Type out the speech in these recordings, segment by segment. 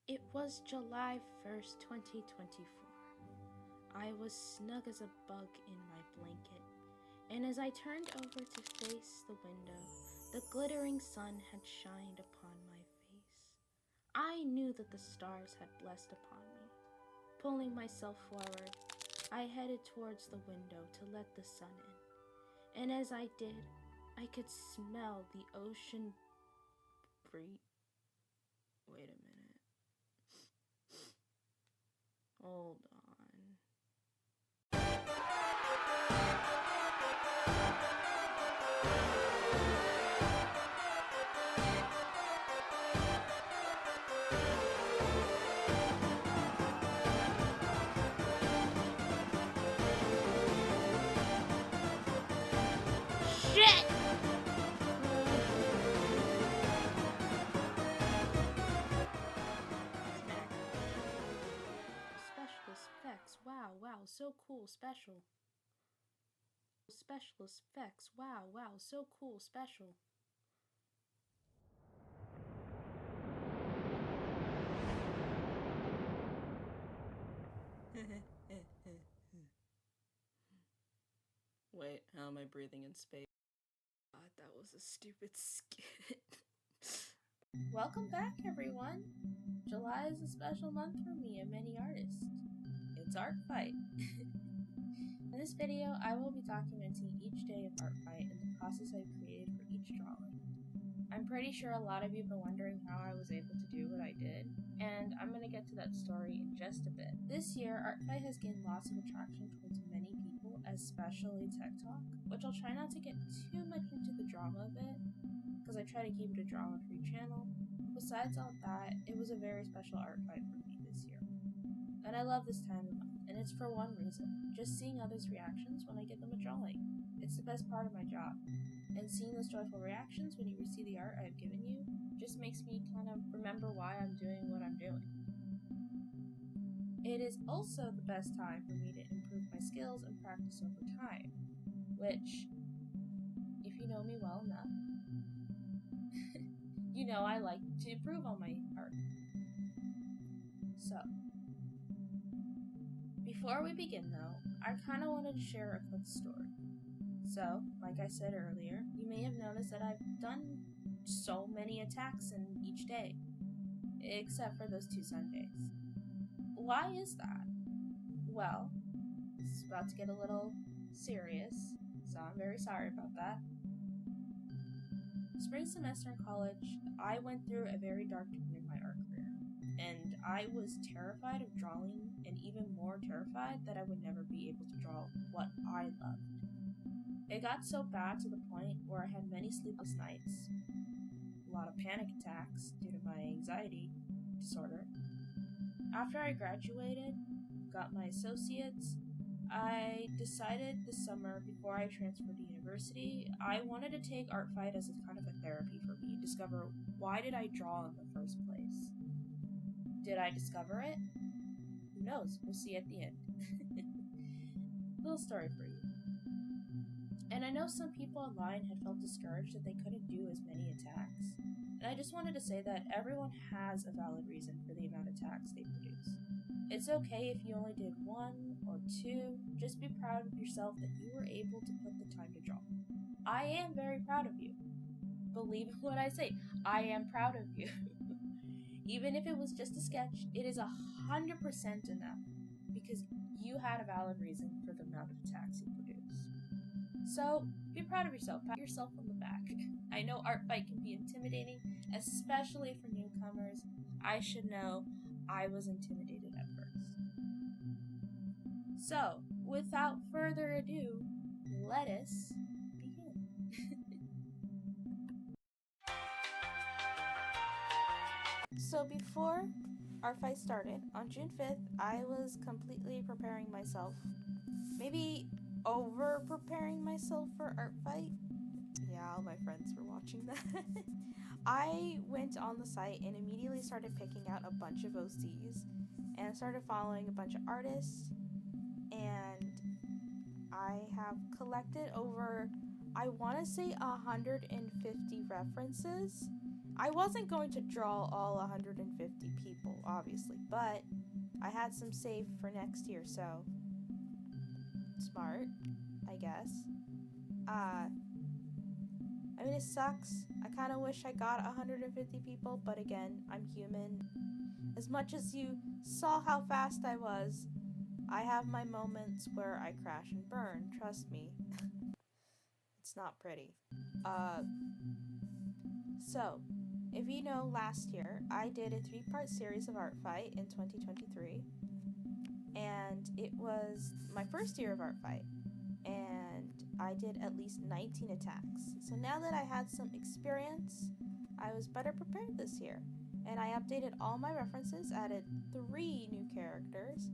It was July 1st, 2024. I was snug as a bug in my blanket, and as I turned over to face the window, the glittering sun had shined upon my face. I knew that the stars had blessed upon me. Pulling myself forward, I headed towards the window to let the sun in, and as I did, I could smell the ocean breeze. Wait a minute. Hold on. Shit! Specialist effects, wow, so cool, special. Specialist effects, wow, so cool, special. Wait, how am I breathing in space? God, that was a stupid skit. Welcome back, everyone. July is a special month for me and many artists. It's ArtFyie. In this video, I will be documenting each day of ArtFyie and the process I've created for each drawing. I'm pretty sure a lot of you have been wondering how I was able to do what I did, and I'm going to get to that story in just a bit. This year, ArtFyie has gained lots of attraction towards many people, especially TikTok, which I'll try not to get too much into the drama of it, because I try to keep it a drama-free channel. Besides all that, it was a very special ArtFyie for me this year. And I love this time of month, and it's for one reason, just seeing others' reactions when I give them a drawing. It's the best part of my job, and seeing those joyful reactions when you receive the art I've given you just makes me kind of remember why I'm doing what I'm doing. It is also the best time for me to improve my skills and practice over time, which, if you know me well enough, you know I like to improve on my art. So, before we begin though, I kind of wanted to share a quick story. So, like I said earlier, you may have noticed that I've done so many attacks in each day, except for those 2 Sundays. Why is that? Well, it's about to get a little serious, so I'm very sorry about that. Spring semester in college, I went through a very dark time in my art career, and I was terrified of drawing, and even more terrified that I would never be able to draw what I loved. It got so bad to the point where I had many sleepless nights, a lot of panic attacks due to my anxiety disorder. After I graduated, got my associates, I decided this summer, before I transferred to university, I wanted to take ArtFyie as a kind of a therapy for me, discover why did I draw in the first place. Did I discover it? Who knows? We'll see at the end. Little story for you. And I know some people online had felt discouraged that they couldn't do as many attacks. And I just wanted to say that everyone has a valid reason for the amount of attacks they produce. It's okay if you only did 1 or 2, just be proud of yourself that you were able to put the time to draw. I am very proud of you. Believe in what I say, I am proud of you. Even if it was just a sketch, it is 100% enough, because you had a valid reason for the amount of attacks you produce. So, be proud of yourself, pat yourself on the back. I know ArtFyie can be intimidating, especially for newcomers. I should know, I was intimidated at first. So, without further ado, let us begin. So before ArtFyie started, on June 5th, I was completely preparing myself. Maybe over-preparing myself for ArtFyie. Yeah, all my friends were watching that. I went on the site and immediately started picking out a bunch of OCs and started following a bunch of artists, and I have collected over, I want to say 150 references. I wasn't going to draw all 150 people, obviously, but I had some saved for next year, so smart, I guess. I mean, it sucks. I kind of wish I got 150 people, but again, I'm human. As much as you saw how fast I was, I have my moments where I crash and burn, trust me. It's not pretty. So, if you know, last year, I did a 3-part series of Art Fight in 2023, and it was my first year of Art Fight, and I did at least 19 attacks. So now that I had some experience, I was better prepared this year, and I updated all my references, added 3 new characters,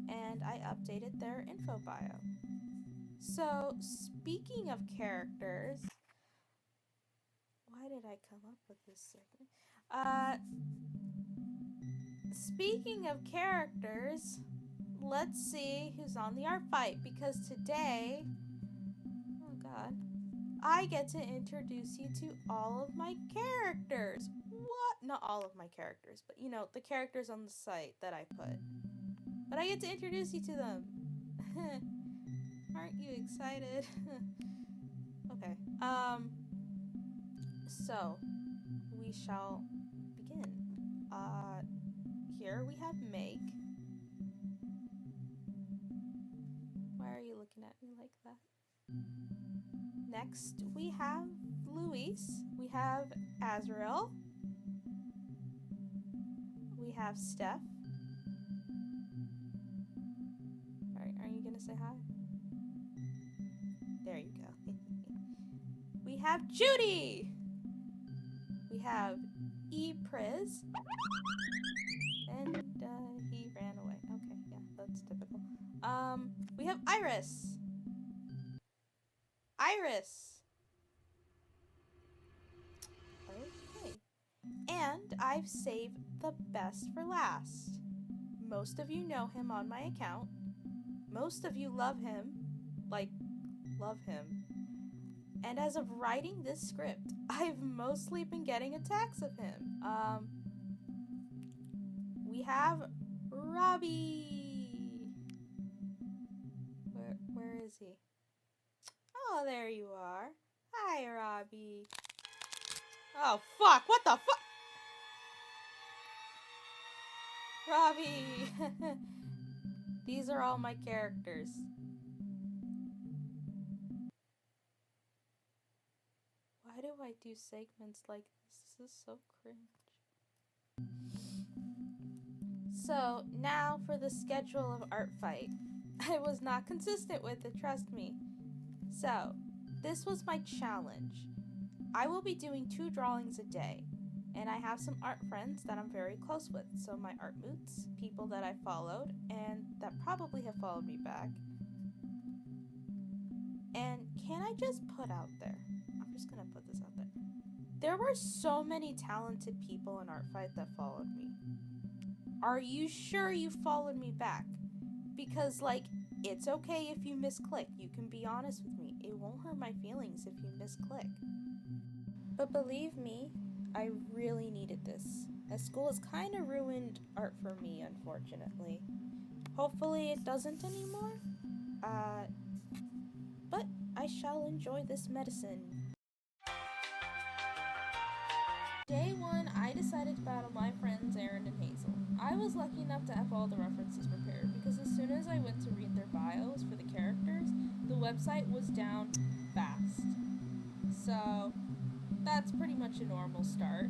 and I updated their info bio. So, speaking of characters, why did I come up with this segment? Speaking of characters, let's see who's on the art fight, because today, oh god, I get to introduce you to all of my characters. What? Not all of my characters, but you know, the characters on the site that I put. But I get to introduce you to them. Aren't you excited? Okay. So, we shall begin. Here we have Meg. Why are you looking at me like that? Next, we have Luis. We have Azrael. We have Steph. Alright, are you gonna say hi? There you go. We have Judy! We have E-Priz. And he ran away. Okay, yeah, that's typical. We have Iris. Iris! Okay. And I've saved the best for last. Most of you know him on my account. Most of you love him. Like, love him. And as of writing this script, I've mostly been getting attacks of him. We have Robbie. Where is he? Oh, there you are. Hi, Robbie. Oh, fuck. What the fuck? Robbie. These are all my characters. Why do I do segments like this? This is so cringe. So, now for the schedule of Art Fight. I was not consistent with it, trust me. So, this was my challenge. I will be doing 2 drawings a day, and I have some art friends that I'm very close with. So my art moots, people that I followed, and that probably have followed me back. And can I just put out there, I'm just gonna put this out there. There were so many talented people in Art Fight that followed me. Are you sure you followed me back? Because, like, it's okay if you misclick. You can be honest with me. It won't hurt my feelings if you misclick. But believe me, I really needed this, as school has kind of ruined art for me, unfortunately. Hopefully it doesn't anymore. But I shall enjoy this medicine. Day 1, I decided to battle my friends Aaron and Hazel. I was lucky enough to have all the references prepared, because as soon as I went to read their bios for the characters, the website was down fast. So, that's pretty much a normal start.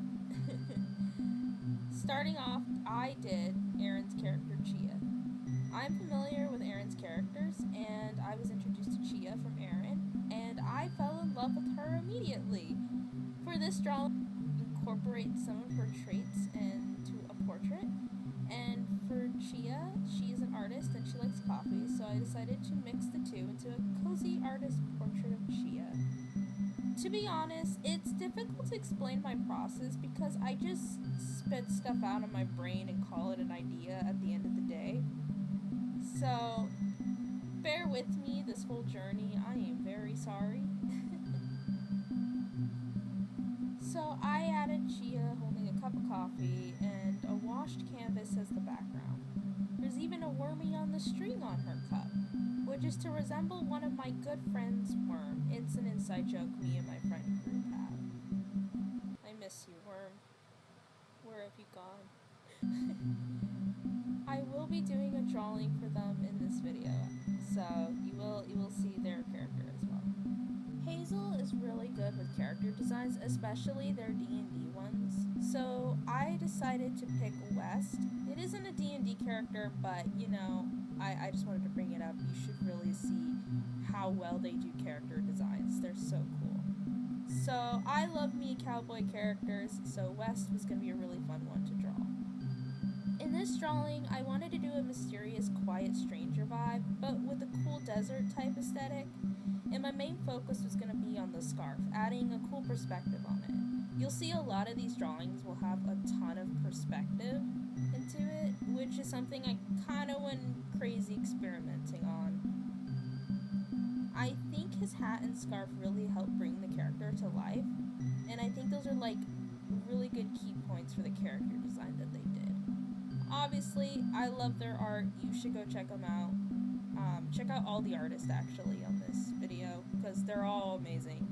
Starting off, I did Aaron's character, Chia. I'm familiar with Aaron's characters, and I was introduced to Chia from Aaron, and I fell in love with her immediately. For this drawing, incorporate some of her traits into a portrait, and for Chia, she is an artist and she likes coffee, so I decided to mix the two into a cozy artist portrait of Chia. To be honest, it's difficult to explain my process because I just spit stuff out of my brain and call it an idea at the end of the day. So, bear with me this whole journey. I am very sorry. So I added Chia holding a cup of coffee and a washed canvas as the background. There's even a wormy on the string on her cup, which is to resemble one of my good friends' worm. It's an inside joke me and my friend group have. I miss you, worm. Where have you gone? I will be doing a drawing for them in this video, so you will see their character as well. Hazel is really good with character designs, especially their D&D ones. So I decided to pick West. It isn't a D&D character, but you know, I just wanted to bring it up. You should really see how well they do character designs. They're so cool. So I love me cowboy characters, so West was going to be a really fun one to draw. In this drawing, I wanted to do a mysterious, quiet stranger vibe, but with a cool desert type aesthetic. And my main focus was going to be on the scarf, adding a cool perspective on it. You'll see a lot of these drawings will have a ton of perspective into it, which is something I kind of went crazy experimenting on. I think his hat and scarf really help bring the character to life, and I think those are like really good key points for the character design that they did. Obviously, I love their art. You should go check them out. Check out all the artists actually on this video, because they're all amazing.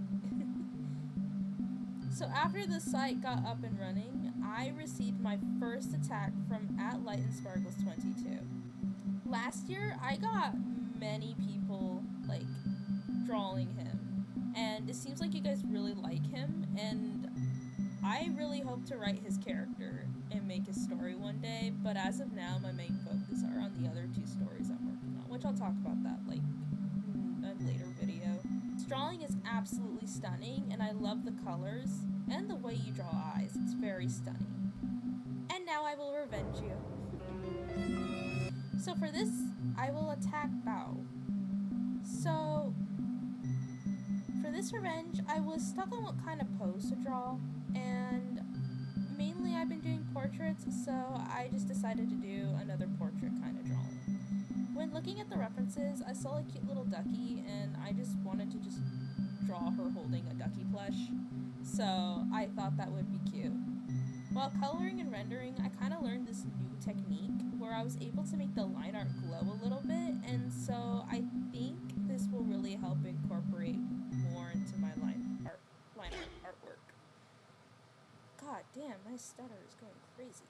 So after the site got up and running, I received my first attack from @LightandSparkles22. Last year, I got many people like drawing him, and it seems like you guys really like him, and I really hope to write his character and make his story one day, but as of now, my main focus are on the other two stories I'm working on, which I'll talk about that like in a later video. This drawing is absolutely stunning, and I love the colors and the way you draw eyes. It's very stunning. And now I will revenge you. So for this, I will attack Bao. So for this revenge, I was stuck on what kind of pose to draw, and mainly I've been doing portraits, so I just decided to do another portrait kind of drawing. When looking at the references, I saw a cute little ducky, and I just wanted to just draw her holding a ducky plush, so I thought that would be cute. While coloring and rendering, I kind of learned this new technique where I was able to make the line art glow a little bit, and so I think this will really help incorporate more into my line art artwork. God damn, my stutter is going crazy.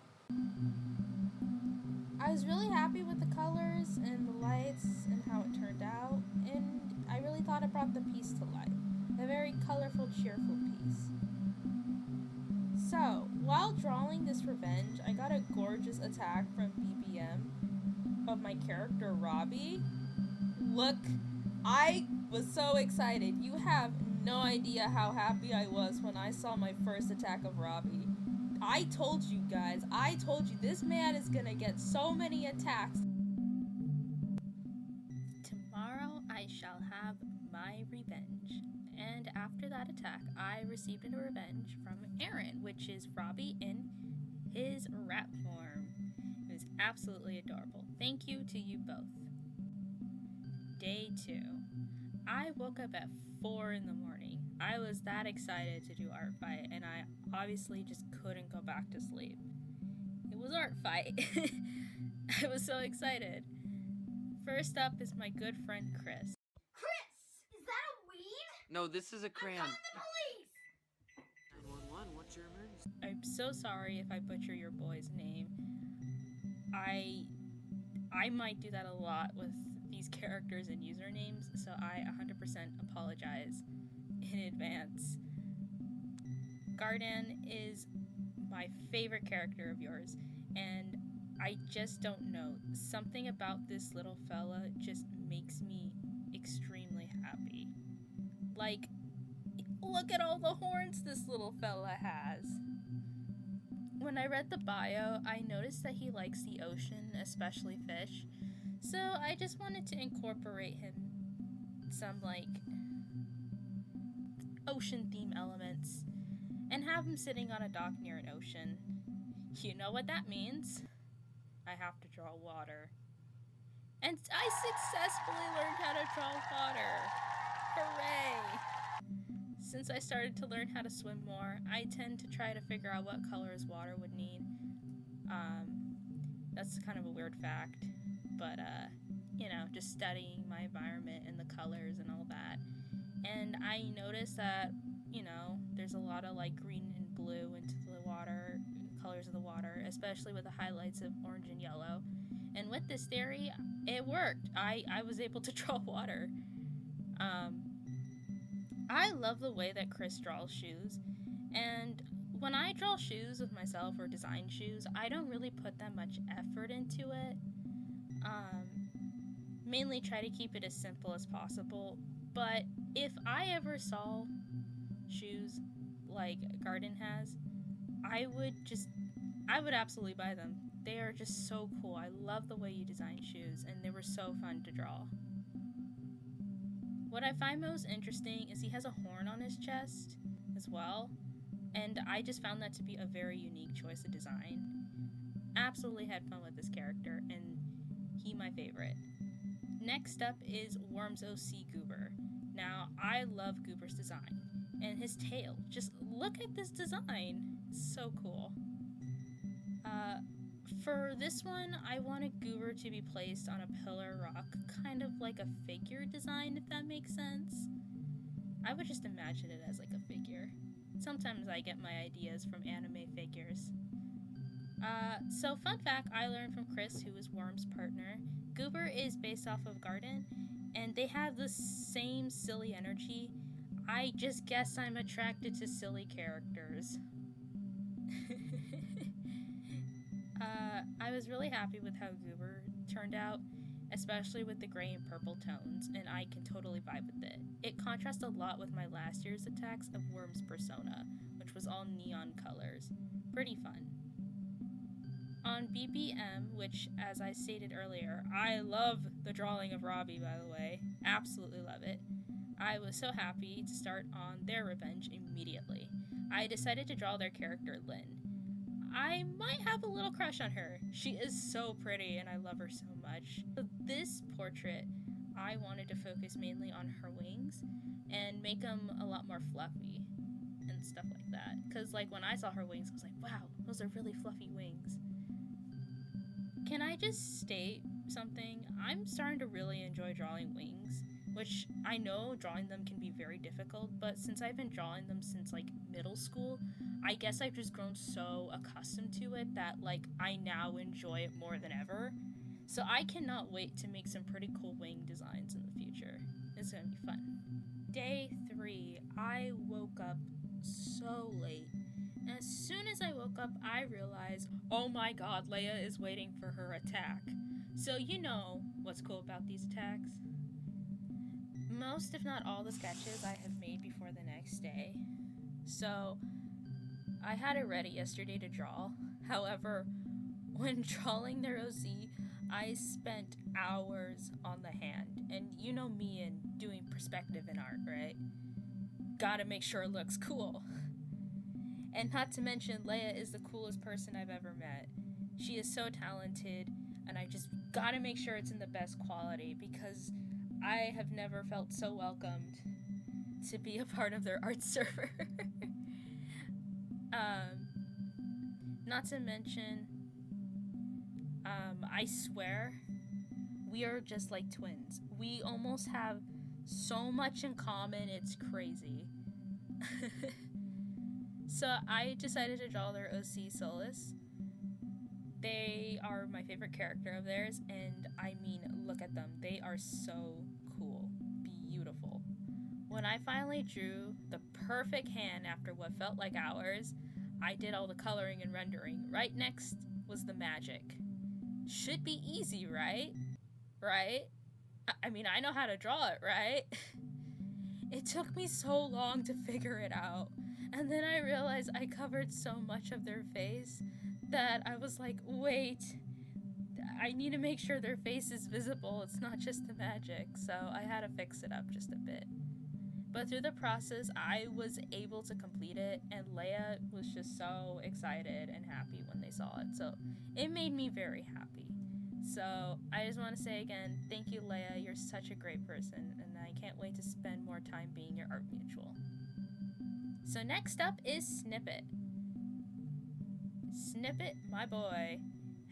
I was really happy with the colors and the lights and how it turned out, and I really thought it brought the piece to life. A very colorful, cheerful piece. So, while drawing this revenge, I got a gorgeous attack from BBM of my character Robbie. Look, I was so excited. You have no idea how happy I was when I saw my first attack of Robbie. I told you guys, this man is gonna get so many attacks. Tomorrow I shall have my revenge. And after that attack, I received a revenge from Aaron, which is Robbie in his rat form. It was absolutely adorable. Thank you to you both. Day 2. I woke up at 4 in the morning. I was that excited to do art fight, and I obviously just couldn't go back to sleep. It was art fight. I was so excited. First up is my good friend Chris. No, this is a crayon. I'm calling the police! 911, what's your emergency? I'm so sorry if I butcher your boy's name. I might do that a lot with these characters and usernames, so I 100% apologize in advance. Garden is my favorite character of yours, and I just don't know. Something about this little fella just makes me extremely happy. Like, look at all the horns this little fella has. When I read the bio, I noticed that he likes the ocean, especially fish. So I just wanted to incorporate him some, like, ocean theme elements and have him sitting on a dock near an ocean. You know what that means? I have to draw water. And I successfully learned how to draw water. Hooray! since I started to learn how to swim more, I tend to try to figure out what colors water would need. That's kind of a weird fact, but, you know, just studying my environment and the colors and all that. And I noticed that, you know, there's a lot of, like, green and blue into the water, colors of the water, especially with the highlights of orange and yellow. And with this theory, it worked. I was able to draw water. I love the way that Chris draws shoes, and when I draw shoes with myself or design shoes, I don't really put that much effort into it. Mainly try to keep it as simple as possible, but if I ever saw shoes like Garden has, I would absolutely buy them. They are just so cool. I love the way you design shoes, and they were so fun to draw. What I find most interesting is he has a horn on his chest as well, and I just found that to be a very unique choice of design. Absolutely had fun with this character, and he my favorite. Next up is Worm's OC Goober. Now, I love Goober's design, and his tail. Just look at this design. It's so cool. For this one, I wanted Goober to be placed on a pillar rock, kind of like a figure design, if that makes sense. I would just imagine it as like a figure. Sometimes I get my ideas from anime figures. So fun fact I learned from Chris, who is Worm's partner. Goober is based off of Garden, and they have the same silly energy. I just guess I'm attracted to silly characters. I was really happy with how Goober turned out, especially with the gray and purple tones, and I can totally vibe with it. It contrasts a lot with my last year's attacks of Worm's persona, which was all neon colors. Pretty fun. On BBM, which, as I stated earlier, I love the drawing of Robbie, by the way. Absolutely love it. I was so happy to start on their revenge immediately. I decided to draw their character, Lynn. I might have a little crush on her. She is so pretty, and I love her so much. For this portrait, I wanted to focus mainly on her wings and make them a lot more fluffy and stuff like that. Because, like, when I saw her wings, I was like, wow, those are really fluffy wings. Can I just state something? I'm starting to really enjoy drawing wings, which I know drawing them can be very difficult, but since I've been drawing them since, like, middle school, I guess I've just grown so accustomed to it that, like, I now enjoy it more than ever. So I cannot wait to make some pretty cool wing designs in the future. It's gonna be fun. Day 3, I woke up so late. As soon as I woke up, I realized, oh my god, Leia is waiting for her attack. So you know what's cool about these attacks? Most, if not all, the sketches I have made before the next day. So, I had it ready yesterday to draw. However, when drawing their OC, I spent hours on the hand. And you know me and doing perspective in art, right? Gotta make sure it looks cool. And not to mention, Leia is the coolest person I've ever met. She is so talented, and I just gotta make sure it's in the best quality because I have never felt so welcomed to be a part of their art server. Not to mention, I swear, we are just like twins. We almost have so much in common, it's crazy. So I decided to draw their OC Solus. They are my favorite character of theirs, and I mean, look at them. They are so cool. Beautiful. When I finally drew the perfect hand after what felt like hours, I did all the coloring and rendering. Right next was the magic. Should be easy, right? Right? I mean, I know how to draw it, right? It took me so long to figure it out. And then I realized I covered so much of their face that I was like, wait, I need to make sure their face is visible. It's not just the magic. So I had to fix it up just a bit. But through the process, I was able to complete it, and Leia was just so excited and happy when they saw it. So it made me very happy. So I just want to say again, thank you, Leia. You're such a great person, and I can't wait to spend more time being your art mutual. So next up is Snippet. Snippet, my boy,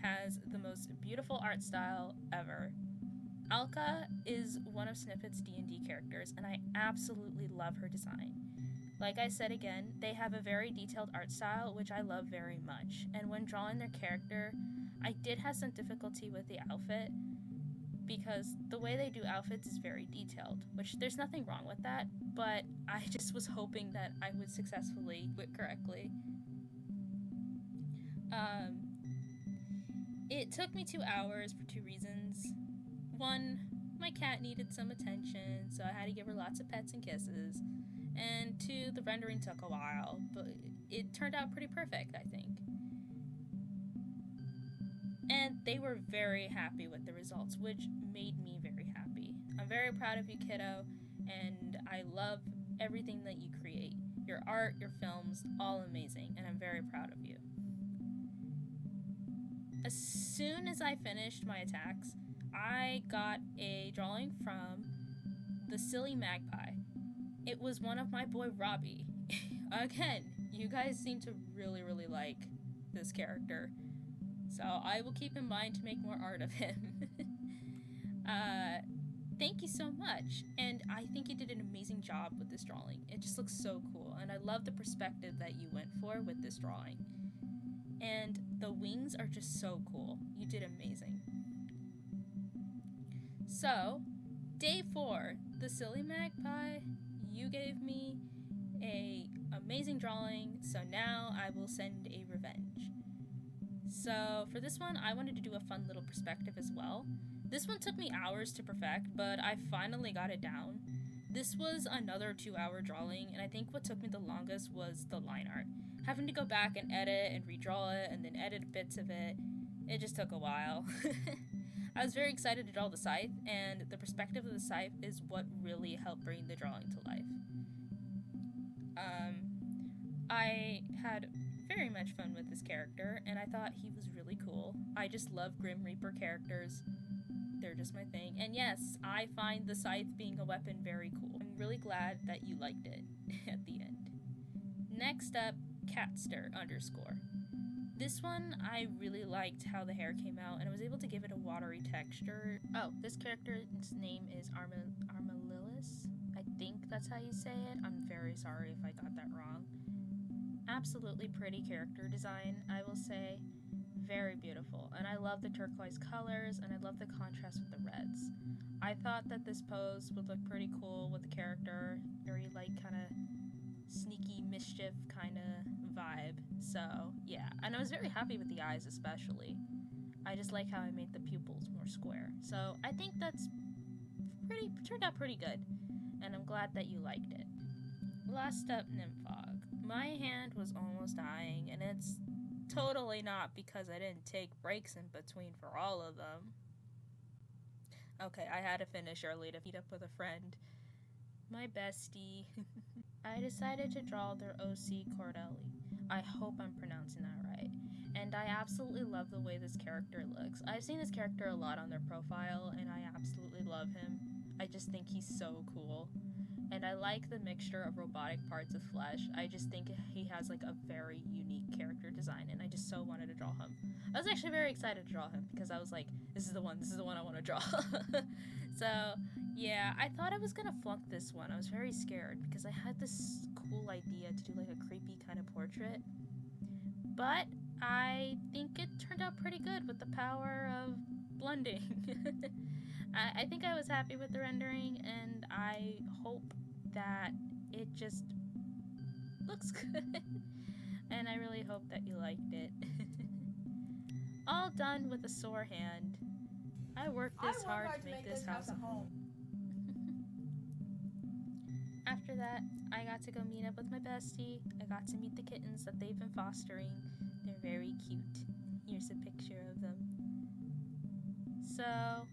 has the most beautiful art style ever. Alka is one of Snippet's D&D characters, and I absolutely love her design. Like I said again, they have a very detailed art style, which I love very much, and when drawing their character, I did have some difficulty with the outfit, because the way they do outfits is very detailed, which there's nothing wrong with that, but I just was hoping that I would successfully do it correctly. It took me 2 hours for 2 reasons. One, my cat needed some attention, so I had to give her lots of pets and kisses. And 2, the rendering took a while, but it turned out pretty perfect, I think. And they were very happy with the results, which made me very happy. I'm very proud of you, kiddo, and I love everything that you create. Your art, your films, all amazing, and I'm very proud of you. As soon as I finished my attacks, I got a drawing from the Silly Magpie. It was one of my boy Robbie. Again, you guys seem to really, really like this character, so I will keep in mind to make more art of him. Thank you so much, and I think you did an amazing job with this drawing. It just looks so cool, and I love the perspective that you went for with this drawing. And the wings are just so cool. You did amazing. So, day 4, the Silly Magpie, you gave me a amazing drawing, so now I will send a revenge. So, for this one, I wanted to do a fun little perspective as well. This one took me hours to perfect, but I finally got it down. This was another 2-hour drawing, and I think what took me the longest was the line art. Having to go back and edit and redraw it, and then edit bits of it, it just took a while. I was very excited to draw the scythe, and the perspective of the scythe is what really helped bring the drawing to life. I had very much fun with this character, and I thought he was really cool. I just love Grim Reaper characters. They're just my thing. And yes, I find the scythe being a weapon very cool. I'm really glad that you liked it at the end. Next up, Catster_. This one, I really liked how the hair came out, and I was able to give it a watery texture. Oh, this character's name is Armalillis. I think that's how you say it. I'm very sorry if I got that wrong. Absolutely pretty character design, I will say. Very beautiful, and I love the turquoise colors, and I love the contrast with the reds. I thought that this pose would look pretty cool with the character, very like kind of sneaky mischief kind of vibe. So yeah, and I was very happy with the eyes especially. I just like how I made the pupils more square. So I think that's turned out pretty good, and I'm glad that you liked it. Last up, Nymfog. My hand was almost dying, and it's totally not because I didn't take breaks in between for all of them. Okay, I had to finish early to meet up with a friend. My bestie. I decided to draw their OC Cordelli. I hope I'm pronouncing that right. And I absolutely love the way this character looks. I've seen this character a lot on their profile, and I absolutely love him. I just think he's so cool. And I like the mixture of robotic parts with flesh. I just think he has like a very unique character design, and I just so wanted to draw him. I was actually very excited to draw him because I was like, this is the one I want to draw. So yeah, I thought I was gonna flunk this one. I was very scared because I had this cool idea to do like a creepy kind of portrait, but I think it turned out pretty good with the power of blending. I think I was happy with the rendering, and I hope that it just looks good. And I really hope that you liked it. All done with a sore hand. I worked this hard to make this house a home. After that, I got to go meet up with my bestie. I got to meet the kittens that they've been fostering. They're very cute. Here's a picture of them. So,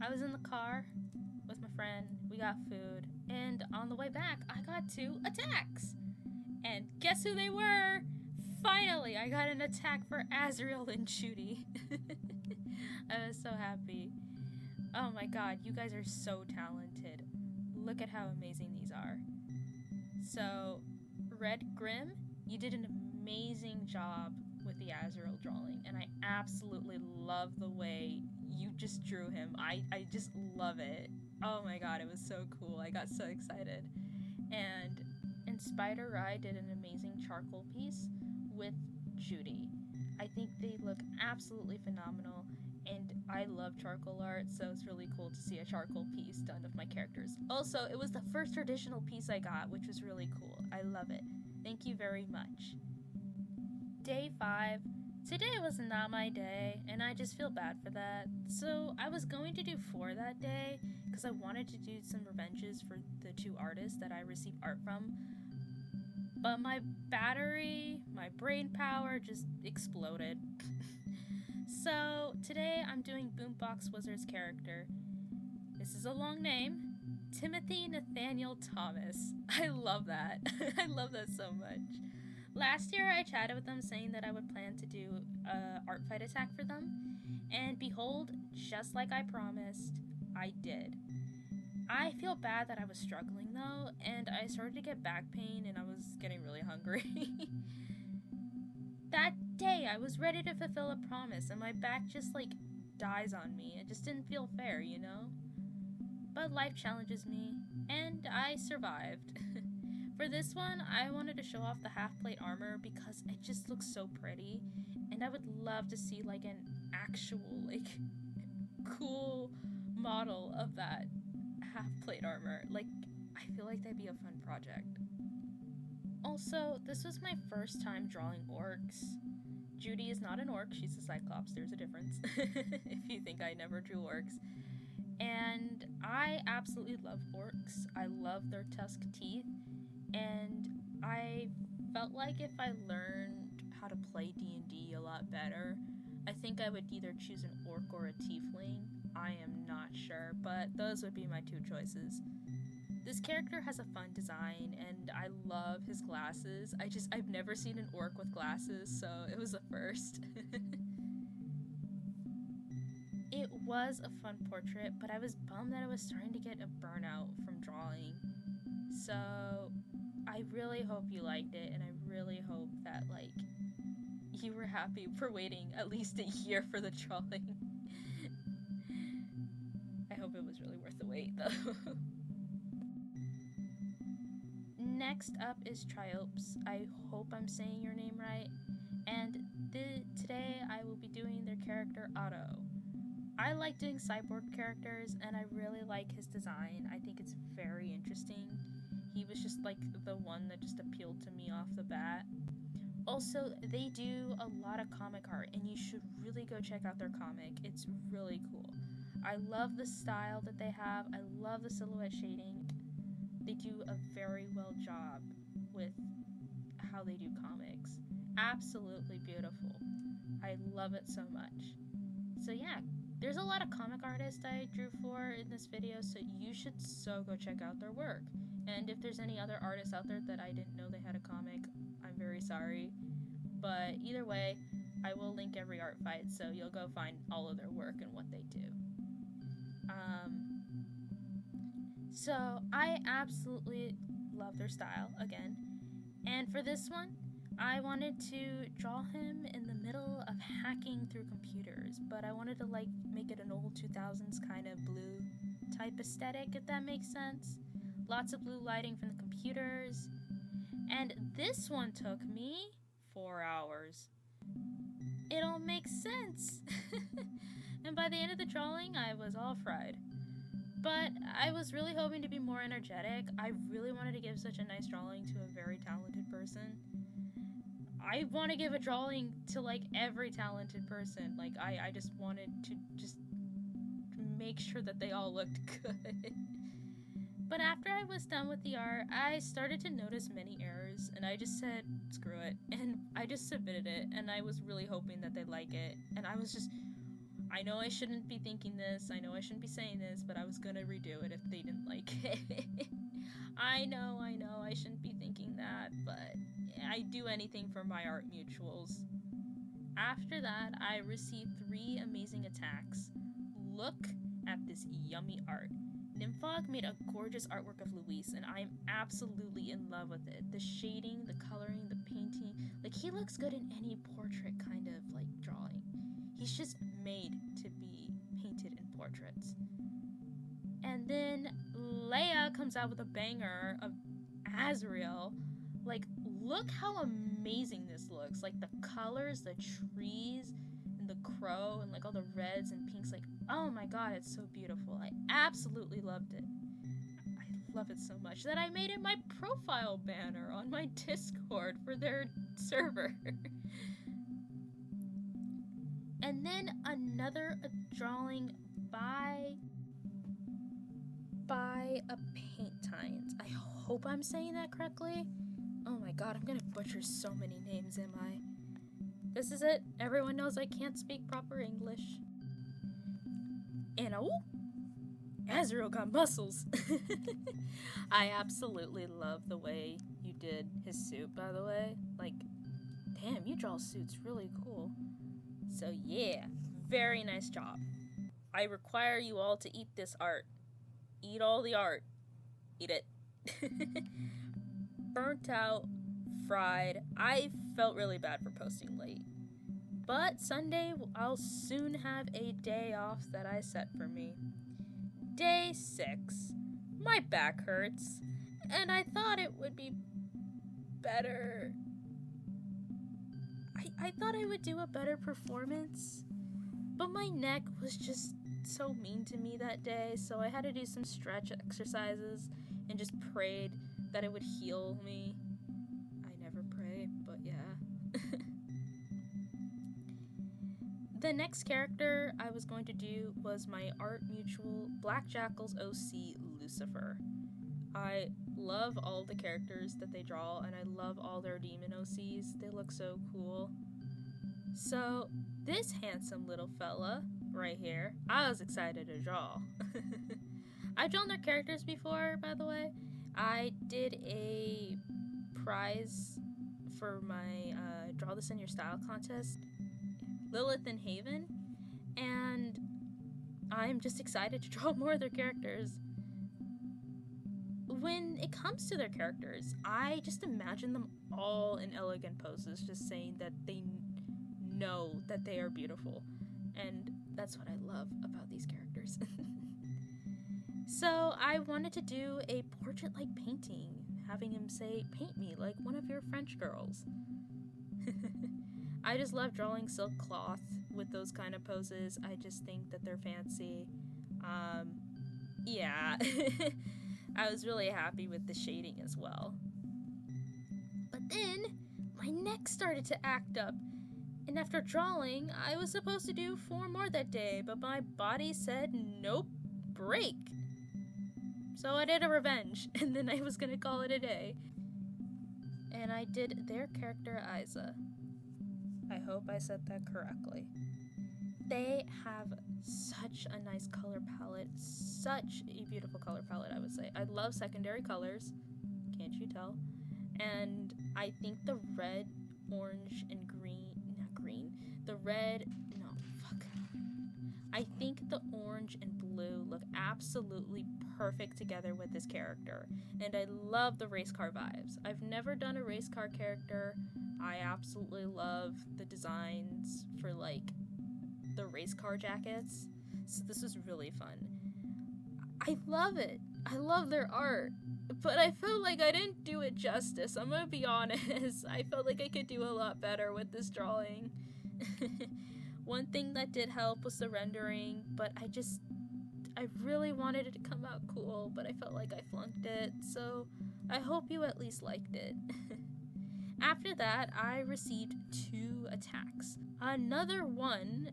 I was in the car with my friend, we got food, and on the way back, I got 2 attacks! And guess who they were? Finally, I got an attack for Azrael and Shooty. I was so happy. Oh my god, you guys are so talented. Look at how amazing these are. So, Red Grim, you did an amazing job with the Azrael drawing, and I absolutely love the way you just drew him. I just love it. Oh my god, it was so cool. I got so excited. And Inspector-Spinda did an amazing charcoal piece with Judy. I think they look absolutely phenomenal, and I love charcoal art, so it's really cool to see a charcoal piece done of my characters. Also, it was the first traditional piece I got, which was really cool. I love it. Thank you very much. Day 5. Today was not my day, and I just feel bad for that. So I was going to do 4 that day, because I wanted to do some revenges for the 2 artists that I received art from. But my battery, my brain power just exploded. So today I'm doing BoomBoxWizard's character. This is a long name. Timothy Nathaniel Thomas. I love that. I love that so much. Last year I chatted with them saying that I would plan to do a art fight attack for them. And behold, just like I promised, I did. I feel bad that I was struggling though, and I started to get back pain and I was getting really hungry. That day I was ready to fulfill a promise and my back just dies on me. It just didn't feel fair, you know? But life challenges me, and I survived. For this one, I wanted to show off the half-plate armor because it just looks so pretty, and I would love to see an actual cool model of that half-plate armor. I feel like that'd be a fun project. Also, this was my first time drawing orcs. Judy is not an orc, she's a cyclops, there's a difference. If you think I never drew orcs. And I absolutely love orcs. I love their tusk teeth, and I felt like if I learned how to play D&D a lot better, I think I would either choose an orc or a tiefling. I am not sure, but those would be my 2 choices. This character has a fun design, and I love his glasses. I've never seen an orc with glasses, so it was a first. It was a fun portrait, but I was bummed that I was starting to get a burnout from drawing. So I really hope you liked it, and I really hope that you were happy for waiting at least a year for the drawing. I hope it was really worth the wait though. Next up is Triopse. I hope I'm saying your name right. And today I will be doing their character Otto. I like doing cyborg characters, and I really like his design. I think it's very interesting. He was just the one that just appealed to me off the bat. Also, they do a lot of comic art, and you should really go check out their comic. It's really cool. I love the style that they have. I love the silhouette shading. They do a very well job with how they do comics. Absolutely beautiful. I love it so much. So yeah, there's a lot of comic artists I drew for in this video, so you should go check out their work. And if there's any other artists out there that I didn't know they had a comic, I'm very sorry. But either way, I will link every art fight, so you'll go find all of their work and what they do. So I absolutely love their style, again. And for this one, I wanted to draw him in the middle of hacking through computers, but I wanted to make it an old 2000s kind of blue type aesthetic, if that makes sense. Lots of blue lighting from the computers. And this one took me 4 hours. It all makes sense. And by the end of the drawing, I was all fried. But I was really hoping to be more energetic. I really wanted to give such a nice drawing to a very talented person. I want to give a drawing to every talented person. I just wanted to just make sure that they all looked good. But after I was done with the art, I started to notice many errors, and I just said, screw it, and I just submitted it, and I was really hoping that they'd like it, and I know I shouldn't be thinking this, I know I shouldn't be saying this, but I was gonna redo it if they didn't like it. I know, I shouldn't be thinking that, but I do anything for my art mutuals. After that, I received 3 amazing attacks. Look at this yummy art. Nymfog made a gorgeous artwork of Luis, and I am absolutely in love with it. The shading, the coloring, the painting, like he looks good in any portrait kind of like drawing. He's just made to be painted in portraits. And then Leia comes out with a banger of Azrael. Like, look how amazing this looks. Like the colors, the trees, and the crow, and like all the reds and pinks. Like, oh my god, it's so beautiful. I absolutely loved it. I love it so much that I made it my profile banner on my Discord for their server. And then another drawing by Apaintines. I hope I'm saying that correctly. Oh my god, I'm gonna butcher so many names, am I? This is it. Everyone knows I can't speak proper English. And oh, Azrael got muscles. I absolutely love the way you did his suit, by the way. Like, damn, you draw suits really cool. So yeah, very nice job. I require you all to eat this art. Eat all the art. Eat it. Burnt out, fried. I felt really bad for posting late. But Sunday, I'll soon have a day off that I set for me. Day 6. My back hurts, and I thought it would be better. I thought I would do a better performance, but my neck was just so mean to me that day, so I had to do some stretch exercises and just prayed that it would heal me. I never pray, but yeah. The next character I was going to do was my Art Mutual Black-jackal's OC, Lucifer. I love all the characters that they draw, and I love all their demon OCs. They look so cool. So, this handsome little fella right here, I was excited to draw. I've drawn their characters before, by the way. I did a prize for my Draw This in Your Style contest, Lilith and Haven, and I'm just excited to draw more of their characters. When it comes to their characters, I just imagine them all in elegant poses, just saying that they know that they are beautiful, and that's what I love about these characters. So I wanted to do a portrait-like painting, having him say, "Paint me like one of your French girls." I just love drawing silk cloth with those kind of poses. I just think that they're fancy. Yeah. I was really happy with the shading as well. But then, my neck started to act up. And after drawing, I was supposed to do 4 more that day, but my body said, nope, break. So I did a revenge, and then I was gonna call it a day. And I did their character, Isa. I hope I said that correctly. They have such a nice color palette, such a beautiful color palette, I would say. I love secondary colors, can't you tell? And I think the red, orange, and I think the orange and blue look absolutely perfect together with this character, and I love the race car vibes. I've never done a race car character. I absolutely love the designs for, like, the race car jackets, so this was really fun. I love it. I love their art, but I felt like I didn't do it justice. I'm gonna be honest. I felt like I could do a lot better with this drawing. One thing that did help was the rendering, but I really wanted it to come out cool, but I felt like I flunked it, so I hope you at least liked it. After that, I received 2 attacks. Another one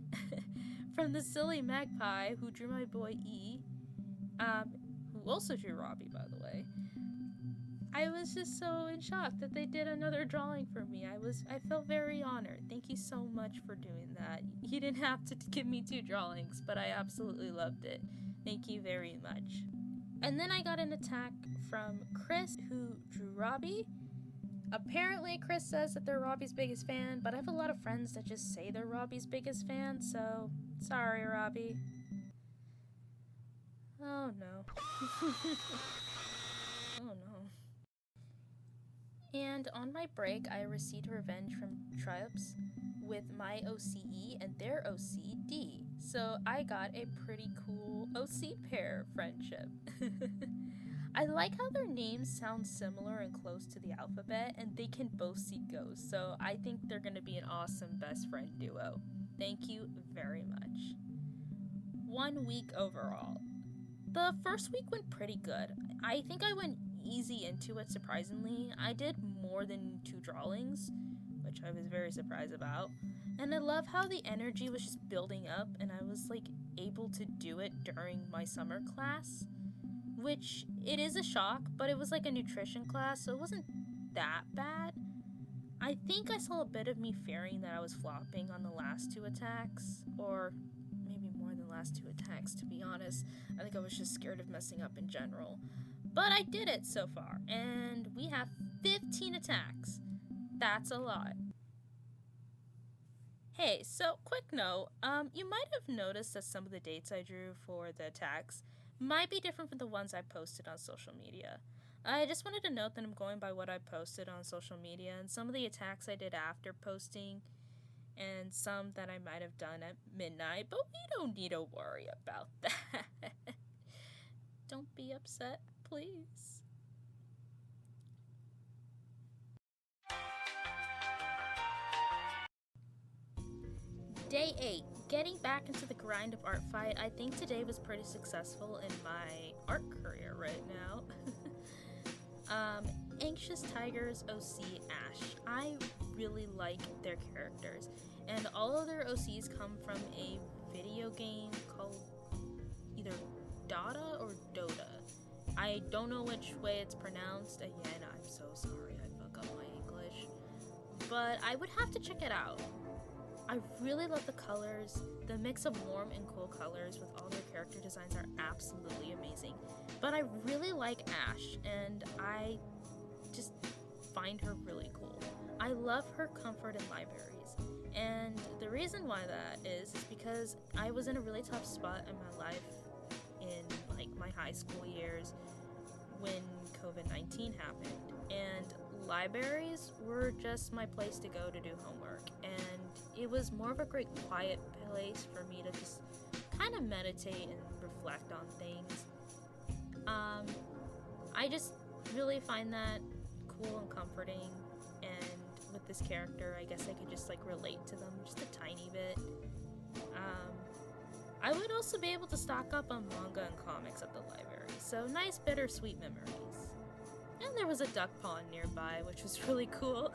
from the silly magpie who drew my boy E, who also drew Robbie, by the way. I was just so in shock that they did another drawing for me. I felt very honored. Thank you so much for doing that. You didn't have to give me 2 drawings, but I absolutely loved it. Thank you very much. And then I got an attack from Chris, who drew Robbie. Apparently, Chris says that they're Robbie's biggest fan, but I have a lot of friends that just say they're Robbie's biggest fan, so sorry, Robbie. Oh no. Oh no. And on my break, I received revenge from Triopse with my OCE and their OCD. So I got a pretty cool OC pair friendship. I like how their names sound similar and close to the alphabet, and they can both see ghosts, so I think they're gonna be an awesome best friend duo. Thank you very much. 1 week overall. The first week went pretty good. I think I went easy into it, surprisingly. I did more than 2 drawings, which I was very surprised about. And I love how the energy was just building up, and I was like able to do it during my summer class, which it is a shock, but it was like a nutrition class, so it wasn't that bad. I think I saw a bit of me fearing that I was flopping on the last 2 attacks, or maybe more than last 2 attacks, to be honest. I think I was just scared of messing up in general. But I did it so far, and we have 15 attacks. That's a lot. Hey, so quick note, you might have noticed that some of the dates I drew for the attacks might be different from the ones I posted on social media. I just wanted to note that I'm going by what I posted on social media, and some of the attacks I did after posting, and some that I might have done at midnight, but we don't need to worry about that. Don't be upset, please. Day 8. Getting back into the grind of art fight. I think today was pretty successful in my art career right now. Anxious Tigers OC Ash. I really like their characters, and all of their OCs come from a video game called either Dota or Dota. I don't know which way it's pronounced. Again, I'm so sorry, I fuck up my English. But I would have to check it out. I really love the colors. The mix of warm and cool colors with all their character designs are absolutely amazing. But I really like Ash, and I just find her really cool. I love her comfort in libraries. And the reason why that is because I was in a really tough spot in my life in like my high school years when COVID-19 happened. And libraries were just my place to go to do homework. And it was more of a great quiet place for me to just kind of meditate and reflect on things. I just really find that cool and comforting, and with this character, I guess I could just like relate to them just a tiny bit. I would also be able to stock up on manga and comics at the library, so nice bittersweet memories. And there was a duck pond nearby, which was really cool.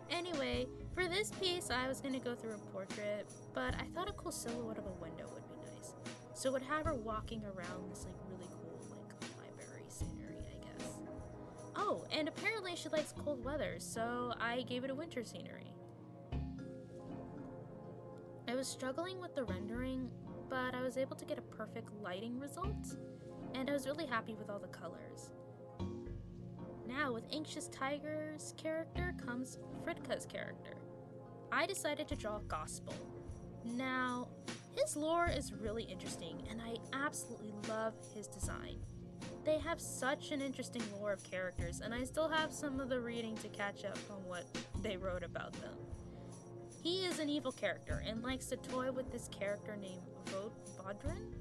Anyway, for this piece, I was going to go through a portrait, but I thought a cool silhouette of a window would be nice. So it would have her walking around this like really cool like library scenery, I guess. Oh, and apparently she likes cold weather, so I gave it a winter scenery. I was struggling with the rendering, but I was able to get a perfect lighting result, and I was really happy with all the colors. Now, with Anxious Tiger's character comes Fridka's character. I decided to draw Gospel. Now, his lore is really interesting, and I absolutely love his design. They have such an interesting lore of characters, and I still have some of the reading to catch up on what they wrote about them. He is an evil character and likes to toy with this character named Vodrin?